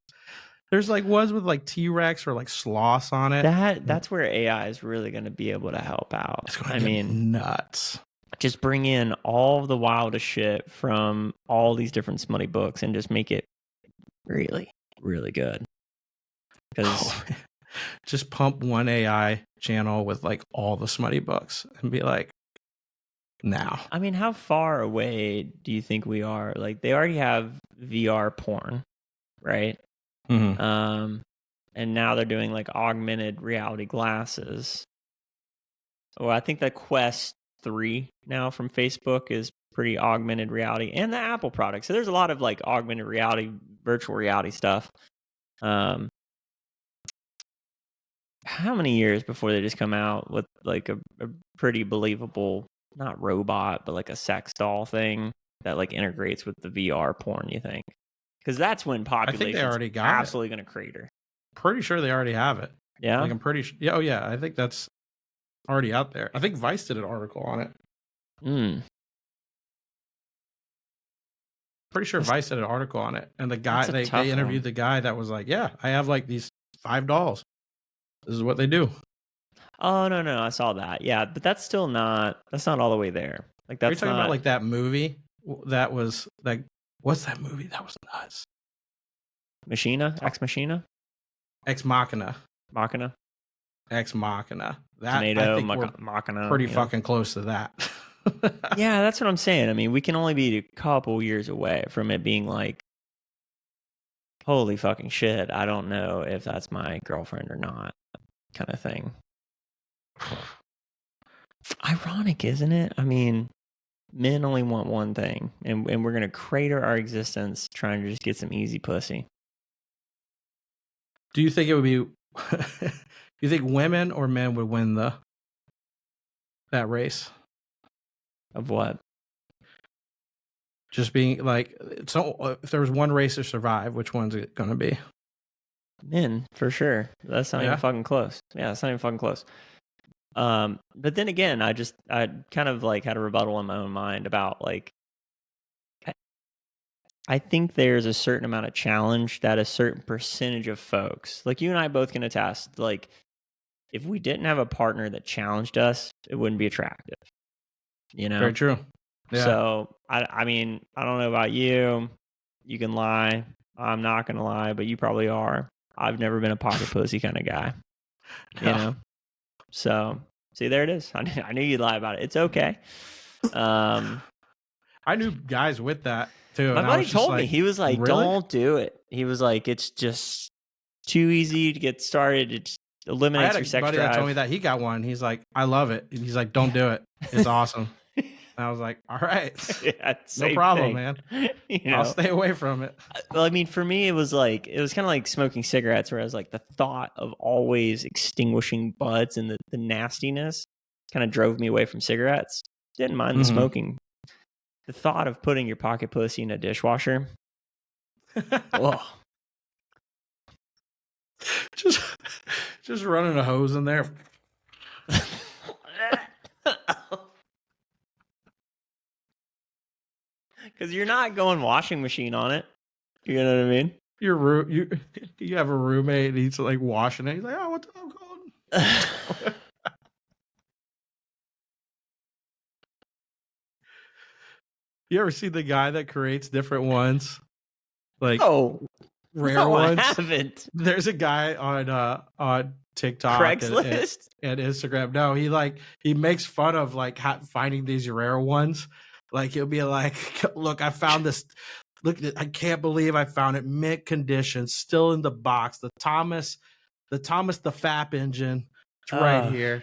There's like ones with like T-Rex or like sloths on it. That's where AI is really going to be able to help out. It's gonna get nuts. Just bring in all the wildest shit from all these different smutty books and just make it really, really good. Because just pump one AI channel with like all the smutty books and be like, now. I mean, how far away do you think we are? Like, they already have VR porn, right? Mm-hmm. And now they're doing like augmented reality glasses. Well, I think the Quest 3 now from Facebook is pretty augmented reality, and the Apple product. So there's a lot of like augmented reality, virtual reality stuff. How many years before they just come out with like a pretty believable, not robot, but like a sex doll thing that like integrates with the VR porn, you think? Because that's when population is absolutely going to crater. Pretty sure they already have it. Yeah? Like I'm pretty sure. Yeah, oh yeah, I think that's already out there. I think Vice did an article on it. Pretty sure Vice did an article on it. And the guy, they interviewed the guy that was like, yeah, I have like these 5 dolls. This is what they do. Oh, no, I saw that. Yeah, but that's still not, that's not all the way there. Like, that's Are you talking about like that movie that was like, what's that movie? That was nuts. Machina? Ex Machina? Ex Machina. Machina? Ex Machina. That, Tomato, I think Machina. Pretty fucking close to that. Yeah, that's what I'm saying. I mean, we can only be a couple years away from it being like, holy fucking shit, I don't know if that's my girlfriend or not, kind of thing. Ironic, isn't it? I mean, men only want one thing, and we're going to crater our existence trying to just get some easy pussy. Do you think it would be... you think women or men would win that race? Of what? Just being like... So if there was one race to survive, which one's it going to be? Men, for sure. That's not even fucking close. Yeah, that's not even fucking close. But then again, I kind of like had a rebuttal in my own mind about like, I think there's a certain amount of challenge that a certain percentage of folks, like you and I both can attest, like if we didn't have a partner that challenged us, it wouldn't be attractive. You know? Very true. Yeah. So I mean, I don't know about you. You can lie. I'm not going to lie, but you probably are. I've never been a pocket pussy kind of guy. No. You know? So, see, there it is. I knew you'd lie about it. It's okay. I knew guys with that too. My buddy told me, he was like, really? Don't do it. He was like, it's just too easy to get started. It eliminates your sex drive. I had a buddy that told me that he got one. He's like, I love it. He's like, don't do it. It's awesome. And I was like, all right. Yeah, no problem, man. You know? I'll stay away from it. Well, I mean, for me, it was kind of like smoking cigarettes, where I was like, the thought of always extinguishing butts and the nastiness kind of drove me away from cigarettes. Didn't mind the smoking. The thought of putting your pocket pussy in a dishwasher. Oh. Just running a hose in there. Because you're not going washing machine on it. You know what I mean? You have a roommate and he's like washing it. He's like, oh, what's going? You ever see the guy that creates different ones? Like rare ones? I haven't. There's a guy on TikTok Craigslist and Instagram. No, he makes fun of like finding these rare ones. Like he'll be like, look, I found this. Look, I can't believe I found it mint condition, still in the box. The Thomas the FAP engine. It's right here.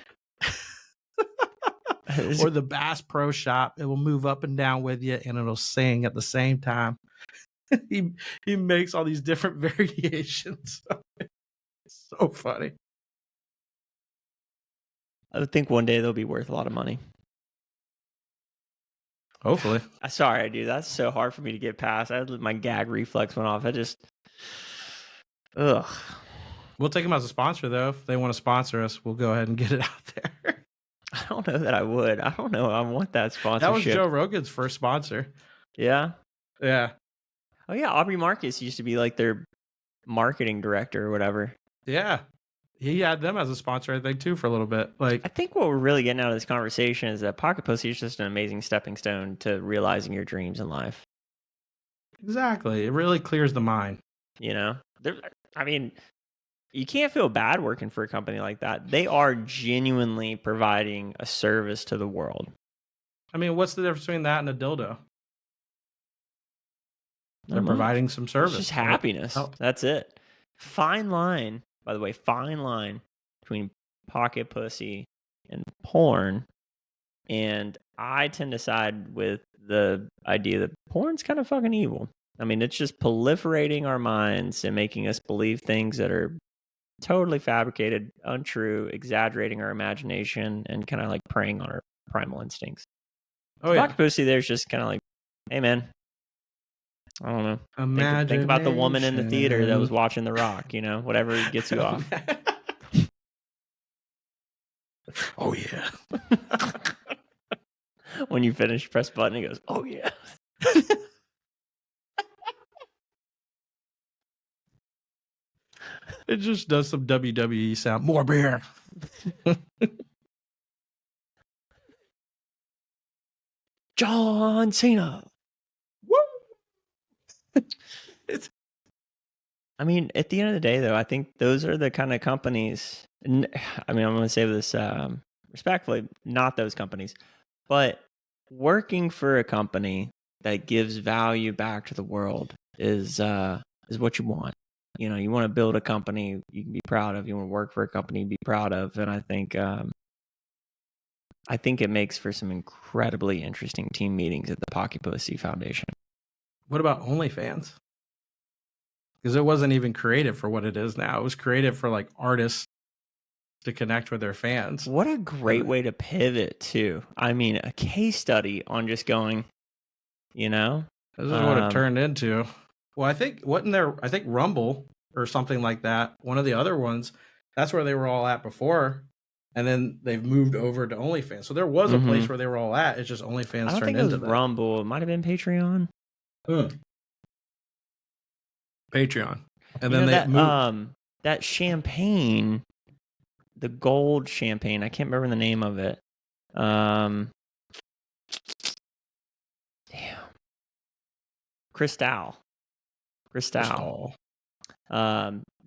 Or the Bass Pro Shop. It will move up and down with you and it'll sing at the same time. He makes all these different variations. It's so funny. I would think one day they'll be worth a lot of money. Hopefully. Sorry, dude. That's so hard for me to get past. My gag reflex went off. Ugh. We'll take them as a sponsor, though. If they want to sponsor us, we'll go ahead and get it out there. I don't know that I would. I don't know. I want that sponsorship. That was Joe Rogan's first sponsor. Yeah. Yeah. Oh yeah, Aubrey Marcus used to be like their marketing director or whatever. Yeah. He had them as a sponsor, I think, too, for a little bit. Like, I think what we're really getting out of this conversation is that Pocket Pussy is just an amazing stepping stone to realizing your dreams in life. exactly. It really clears the mind. You know, I mean, you can't feel bad working for a company like that. They are genuinely providing a service to the world. I mean, what's the difference between that and a dildo? They're Not much. providing some service. It's just happiness. Oh. That's it. Fine line, by the way, fine line between pocket pussy and porn. And I tend to side with the idea that porn's kind of fucking evil. I mean, it's just proliferating our minds and making us believe things that are totally fabricated, untrue, exaggerating our imagination, and kind of like preying on our primal instincts. Oh, yeah. Pocket pussy there's just kind of like, hey man, I don't know. Think about the woman in the theater that was watching The Rock, you know, whatever gets you off. Oh, yeah. When you finish, press button, it goes, oh, yeah. It just does some WWE sound. More beer. John Cena. Woo! I mean, at the end of the day, though, I think those are the kind of companies. I mean, I'm going to say this respectfully, not those companies, but working for a company that gives value back to the world is what you want. You know, you want to build a company you can be proud of. You want to work for a company you be proud of, and I think it makes for some incredibly interesting team meetings at the Pocket Pussy Foundation. What about OnlyFans? Because it wasn't even created for what it is now. It was created for like artists to connect with their fans. What a great way to pivot too. I mean, a case study on just going, you know, this is what it turned into. Well, I think I think Rumble or something like that. One of the other ones, that's where they were all at before, and then they've moved over to OnlyFans. So there was a place where they were all at. It's just OnlyFans I don't turned think it was into that. Rumble. It might have been Patreon. Patreon, and You then know, they moved. That champagne, the gold champagne. I can't remember the name of it. Damn. Cristal.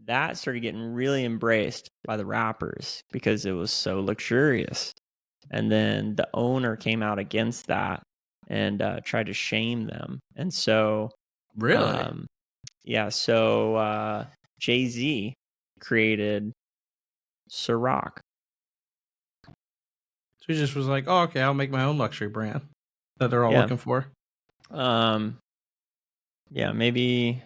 That started getting really embraced by the rappers because it was so luxurious. And then the owner came out against that and tried to shame them. And so Really? yeah, so Jay-Z created Ciroc. So he just was like, "Oh, okay, I'll make my own luxury brand that they're all looking for." Yeah, maybe.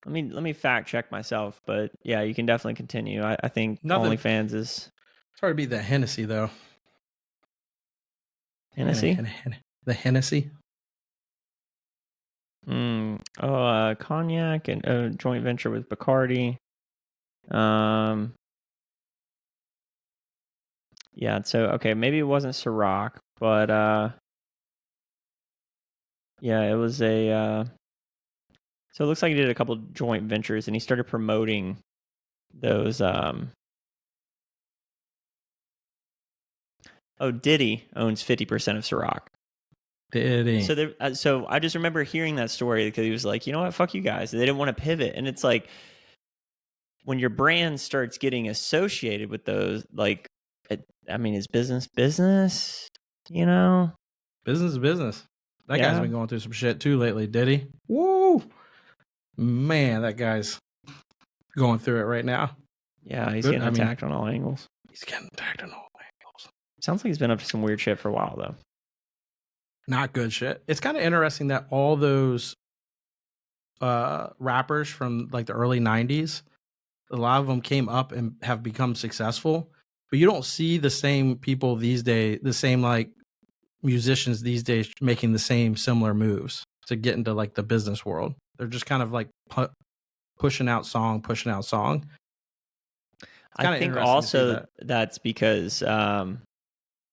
Let me fact check myself, but yeah, you can definitely continue. I think OnlyFans is. It's hard to beat the Hennessy though. Hennessy? The Hennessy. Cognac and a joint venture with Bacardi. Yeah, so okay, maybe it wasn't Ciroc, but yeah, it was a so it looks like he did a couple joint ventures and he started promoting those Diddy owns 50% of Ciroc. Diddy. So I just remember hearing that story because he was like, you know what, fuck you guys. They didn't want to pivot. And it's like when your brand starts getting associated with those, like, I mean, is business, you know? Business is business. That guy's been going through some shit too lately, did he? Woo! Man, that guy's going through it right now. Yeah, he's getting attacked on all angles. Sounds like he's been up to some weird shit for a while, though. Not good shit. It's kind of interesting that all those rappers from like the early 90s, a lot of them came up and have become successful, but you don't see the same people these days, the same like musicians these days making the same similar moves to get into like the business world. They're just kind of like pushing out song. I think also that's because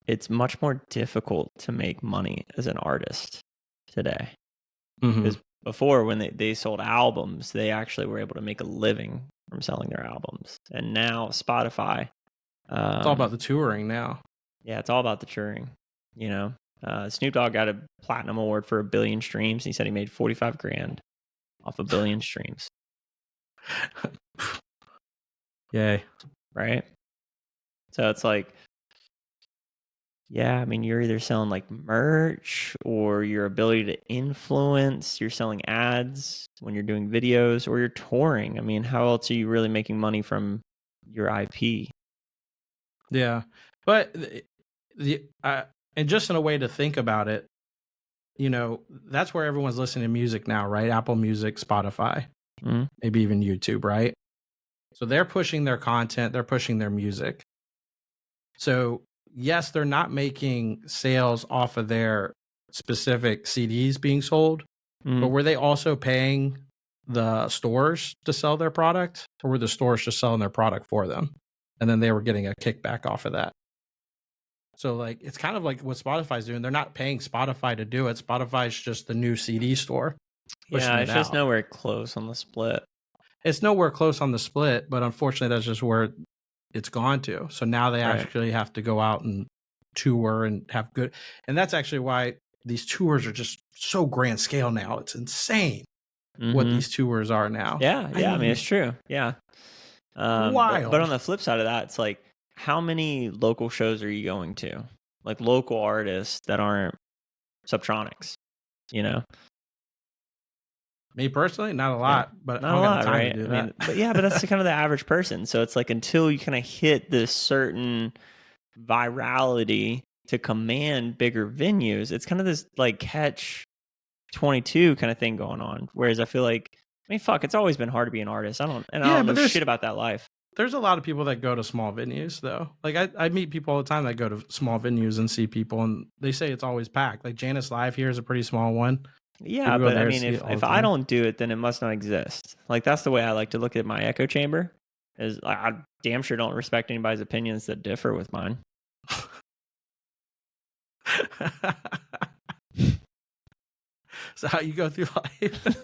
it's much more difficult to make money as an artist today. Because before, when they sold albums, they actually were able to make a living from selling their albums. And now Spotify, it's all about the touring now. Yeah, it's all about the touring. You know, Snoop Dogg got a platinum award for 1 billion streams. And he said he made 45 grand off 1 billion streams. Yay! Right. So it's like, yeah, I mean, you're either selling like merch or your ability to influence, you're selling ads when you're doing videos, or you're touring. I mean, how else are you really making money from your IP? Yeah. But and just in a way to think about it, you know, that's where everyone's listening to music now, right? Apple Music, Spotify, maybe even YouTube, right? So they're pushing their content, they're pushing their music. So yes, they're not making sales off of their specific CDs being sold, but were they also paying the stores to sell their product, or were the stores just selling their product for them? And then they were getting a kickback off of that. So like, it's kind of like what Spotify's doing. They're not paying Spotify to do it. Spotify's just the new CD store. Yeah, it's just nowhere close on the split. It's nowhere close on the split, but unfortunately that's just where it's gone to. So now they actually have to go out and tour and have good. And that's actually why these tours are just so grand scale now. It's insane what these tours are now. Yeah. I mean, it's true. Yeah. Wild. But on the flip side of that, it's like, how many local shows are you going to? Like local artists that aren't Subtronics, you know? Me personally, not a lot, but not a lot, right? I mean, but that's kind of the average person. So it's like, until you kind of hit this certain virality to command bigger venues, it's kind of this like catch 22 kind of thing going on. Whereas I feel like, I mean, fuck, it's always been hard to be an artist. I don't know shit about that life. There's a lot of people that go to small venues though. Like I meet people all the time that go to small venues and see people, and they say it's always packed. Like Janice Live here is a pretty small one. Yeah, but I mean, if I don't do it, then it must not exist. Like, that's the way I like to look at my echo chamber. Is I damn sure don't respect anybody's opinions that differ with mine. So how you go through life?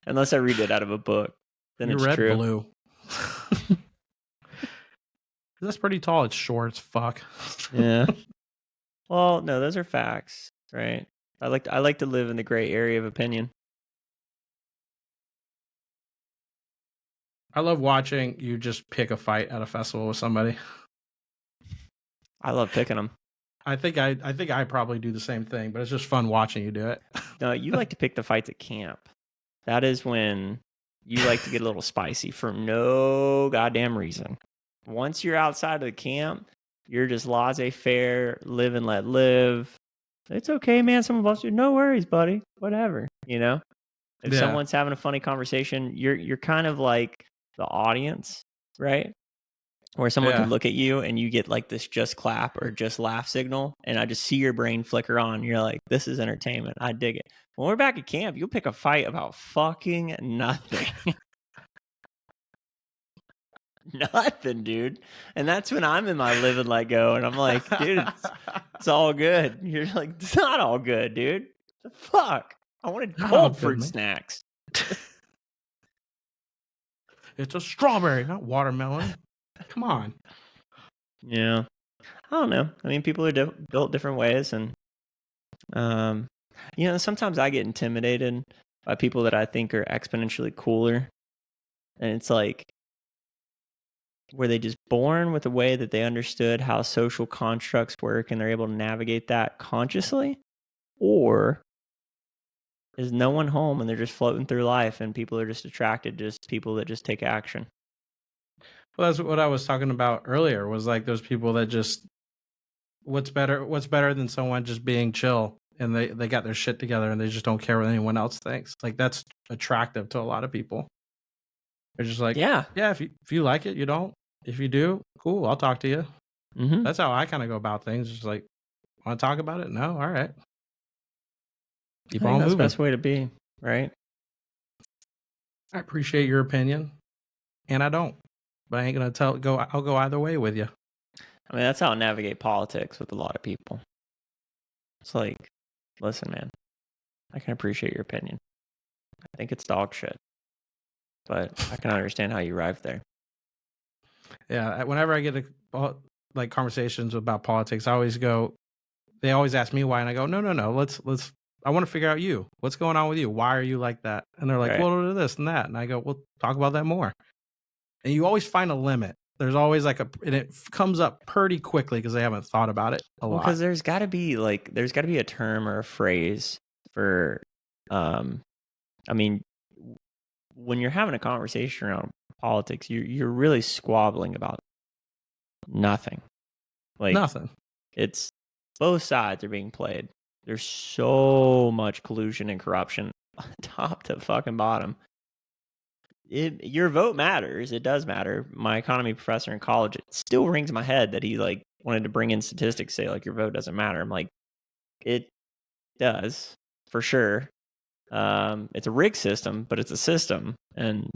Unless I read it out of a book, then you it's read true. Blue. That's pretty tall. It's short as fuck. Yeah. Well, no, those are facts. Right. I like to live in the gray area of opinion. I love watching you just pick a fight at a festival with somebody. I love picking them. I think I probably do the same thing, but it's just fun watching you do it. No, you like to pick the fights at camp. That is when you like to get a little spicy for no goddamn reason. Once you're outside of the camp, you're just laissez-faire, live and let live. It's okay, man. Someone busts you. No worries, buddy. Whatever. You know, if someone's having a funny conversation, you're kind of like the audience, right? Where someone can look at you and you get like this just clap or just laugh signal, and I just see your brain flicker on. You're like, this is entertainment. I dig it. When we're back at camp, you'll pick a fight about fucking nothing. Nothing, dude. And that's when I'm in my live and let go, and I'm like, dude, it's all good. You're like, it's not all good, dude. The fuck? I wanted cold fruit snacks. It's a strawberry, not watermelon. Come on. Yeah. I don't know. I mean, people are built different ways, and you know, sometimes I get intimidated by people that I think are exponentially cooler, and it's like, were they just born with a way that they understood how social constructs work and they're able to navigate that consciously? Or is no one home and they're just floating through life and people are just attracted to just people that just take action? Well, that's what I was talking about earlier, was like those people that just, what's better than someone just being chill and they got their shit together and they just don't care what anyone else thinks. Like, that's attractive to a lot of people. They're just like, yeah, if you like it, you don't. If you do, cool, I'll talk to you. Mm-hmm. That's how I kind of go about things. Just like, want to talk about it? No, all right. Keep on moving. That's the best way to be, right? I appreciate your opinion. and I don't. But I ain't gonna I'll go either way with you. I mean, that's how I navigate politics with a lot of people. It's like, listen, man, I can appreciate your opinion. I think it's dog shit, but I can understand how you arrived there. Yeah, whenever I get like conversations about politics, I always go. They always ask me why, and I go, no. Let's. I want to figure out you. What's going on with you? Why are you like that? And they're like, Right. well, this and that, and I go, well, talk about that more. And you always find a limit. There's always like and it comes up pretty quickly because they haven't thought about it a lot. Because there's got to be a term or a phrase for, I mean, when you're having a conversation around politics, you're really squabbling about nothing. Like Nothing. It's both sides are being played. There's so much collusion and corruption, top to fucking bottom. Your vote matters. It does matter. My economy professor in college, it still rings in my head that he like wanted to bring in statistics, say like your vote doesn't matter. I'm like, it does for sure. It's a rigged system, but it's a system, and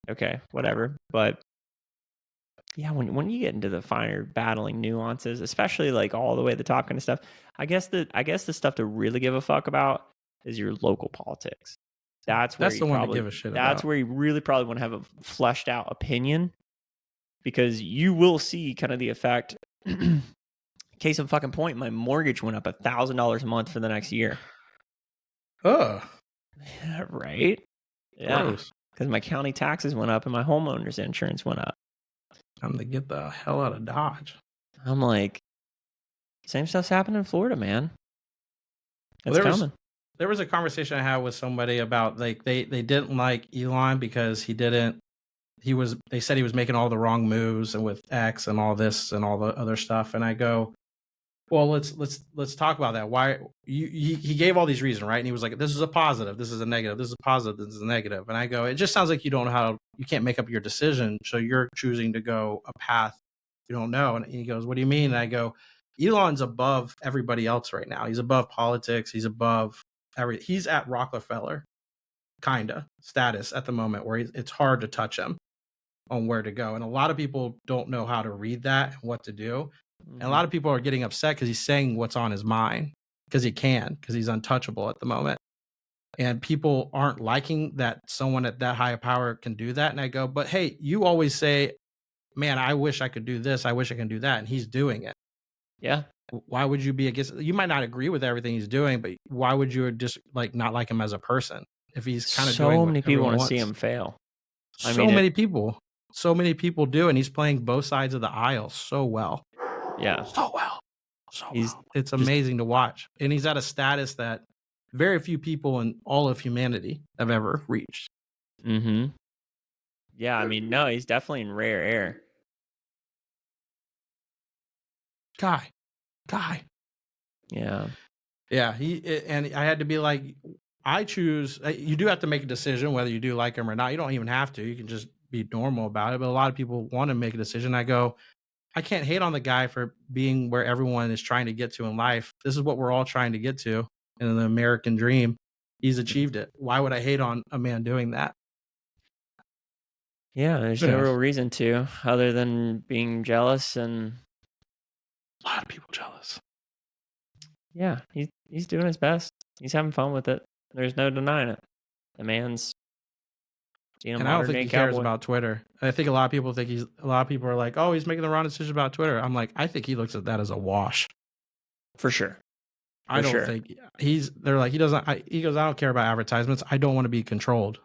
okay, whatever. But yeah, when you get into the finer battling nuances, especially like all the way to the top kind of stuff, I guess the stuff to really give a fuck about is your local politics. That's the one to give a shit about. That's where you really probably want to have a fleshed out opinion, because you will see kind of the effect. Case in fucking point, my mortgage went up $1,000 a month for the next year. Ugh. Right? Yeah. Gross. Because my county taxes went up and my homeowner's insurance went up. Time to get the hell out of Dodge. I'm like, same stuff's happening in Florida, man. It's coming. There was a conversation I had with somebody about like they didn't like Elon because they said he was making all the wrong moves and with X and all this and all the other stuff. And I go, well, let's talk about that. Why he gave all these reasons, right? And he was like, this is a positive, this is a negative, this is a positive, this is a negative. And I go, it just sounds like you don't know you can't make up your decision. So you're choosing to go a path you don't know. And he goes, what do you mean? And I go, Elon's above everybody else right now. He's above politics. He's above he's at Rockefeller kinda status at the moment where it's hard to touch him on where to go. And a lot of people don't know how to read that and what to do. And a lot of people are getting upset because he's saying what's on his mind because he's untouchable at the moment. And people aren't liking that someone at that high of power can do that. And I go, but hey, you always say, man, I wish I could do this. I wish I can do that. And he's doing it. Yeah. Why would you be against? You might not agree with everything he's doing, but why would you just like not like him as a person if he's kind of doing so what many people want to wants? see him fail? So many people do, and he's playing both sides of the aisle so well. Yeah, so well. It's amazing to watch, and he's at a status that very few people in all of humanity have ever reached. Mm-hmm. Yeah, I mean, no, he's definitely in rare air. Guy. Yeah. And I had to be like, I choose. You do have to make a decision whether you do like him or not. You don't even have to. You can just be normal about it. But a lot of people want to make a decision. I go, I can't hate on the guy for being where everyone is trying to get to in life. This is what we're all trying to get to in the American dream. He's achieved it. Why would I hate on a man doing that? Yeah, there's no real reason to, other than being jealous, and a lot of people jealous. Yeah, he's doing his best. He's having fun with it. There's no denying it. The man's being a and I don't think he cowboy. cares about Twitter. I think a lot of people are like, oh, he's making the wrong decision about Twitter. I'm like, I think he looks at that as a wash. For sure. I don't think he goes, I don't care about advertisements. I don't want to be controlled.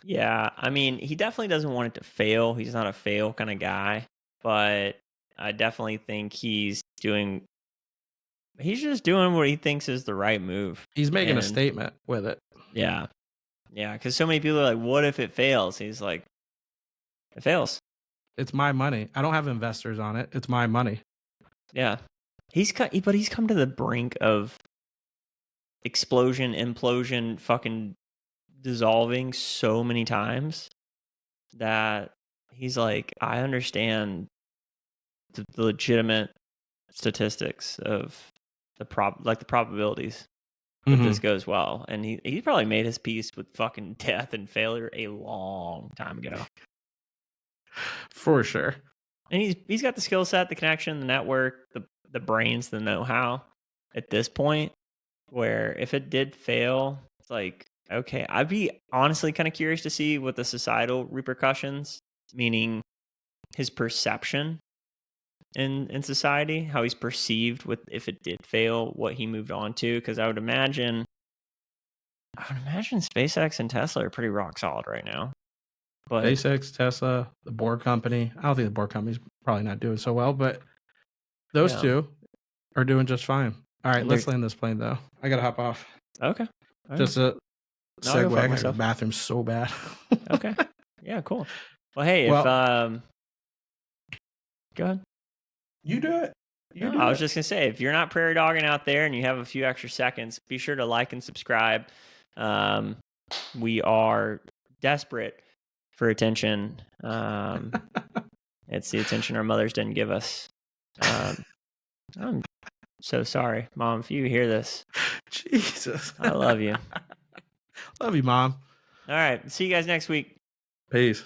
Yeah, I mean, he definitely doesn't want it to fail. He's not a fail kind of guy, but I definitely think he's just doing what he thinks is the right move. He's making a statement with it. Yeah. Yeah, because so many people are like, what if it fails? He's like, it fails. It's my money. I don't have investors on it. It's my money. Yeah. But he's come to the brink of explosion, implosion, fucking dissolving so many times that he's like, I understand the legitimate statistics of the probabilities. if this goes well. And he probably made his peace with fucking death and failure a long time ago. For sure. And he's got the skill set, the connection, the network, the brains, the know-how at this point, where if it did fail, it's like, okay, I'd be honestly kind of curious to see what the societal repercussions, meaning his perception in society, how he's perceived with if it did fail, what he moved on to. Because I would imagine SpaceX and Tesla are pretty rock solid right now. But SpaceX, Tesla, the Bohr company. I don't think the Bohr company's probably not doing so well, but those two are doing just fine. All right, let's land this plane though. I gotta hop off. Okay. Just a segue. I gotta go to the bathroom so bad. Okay. Yeah, cool. Well, hey, if go ahead. You do it. I was just gonna say, if you're not prairie dogging out there and you have a few extra seconds, be sure to like and subscribe. We are desperate for attention. It's the attention our mothers didn't give us. I'm so sorry, Mom, if you hear this. Jesus. I love you. Love you, Mom. All right. See you guys next week. Peace.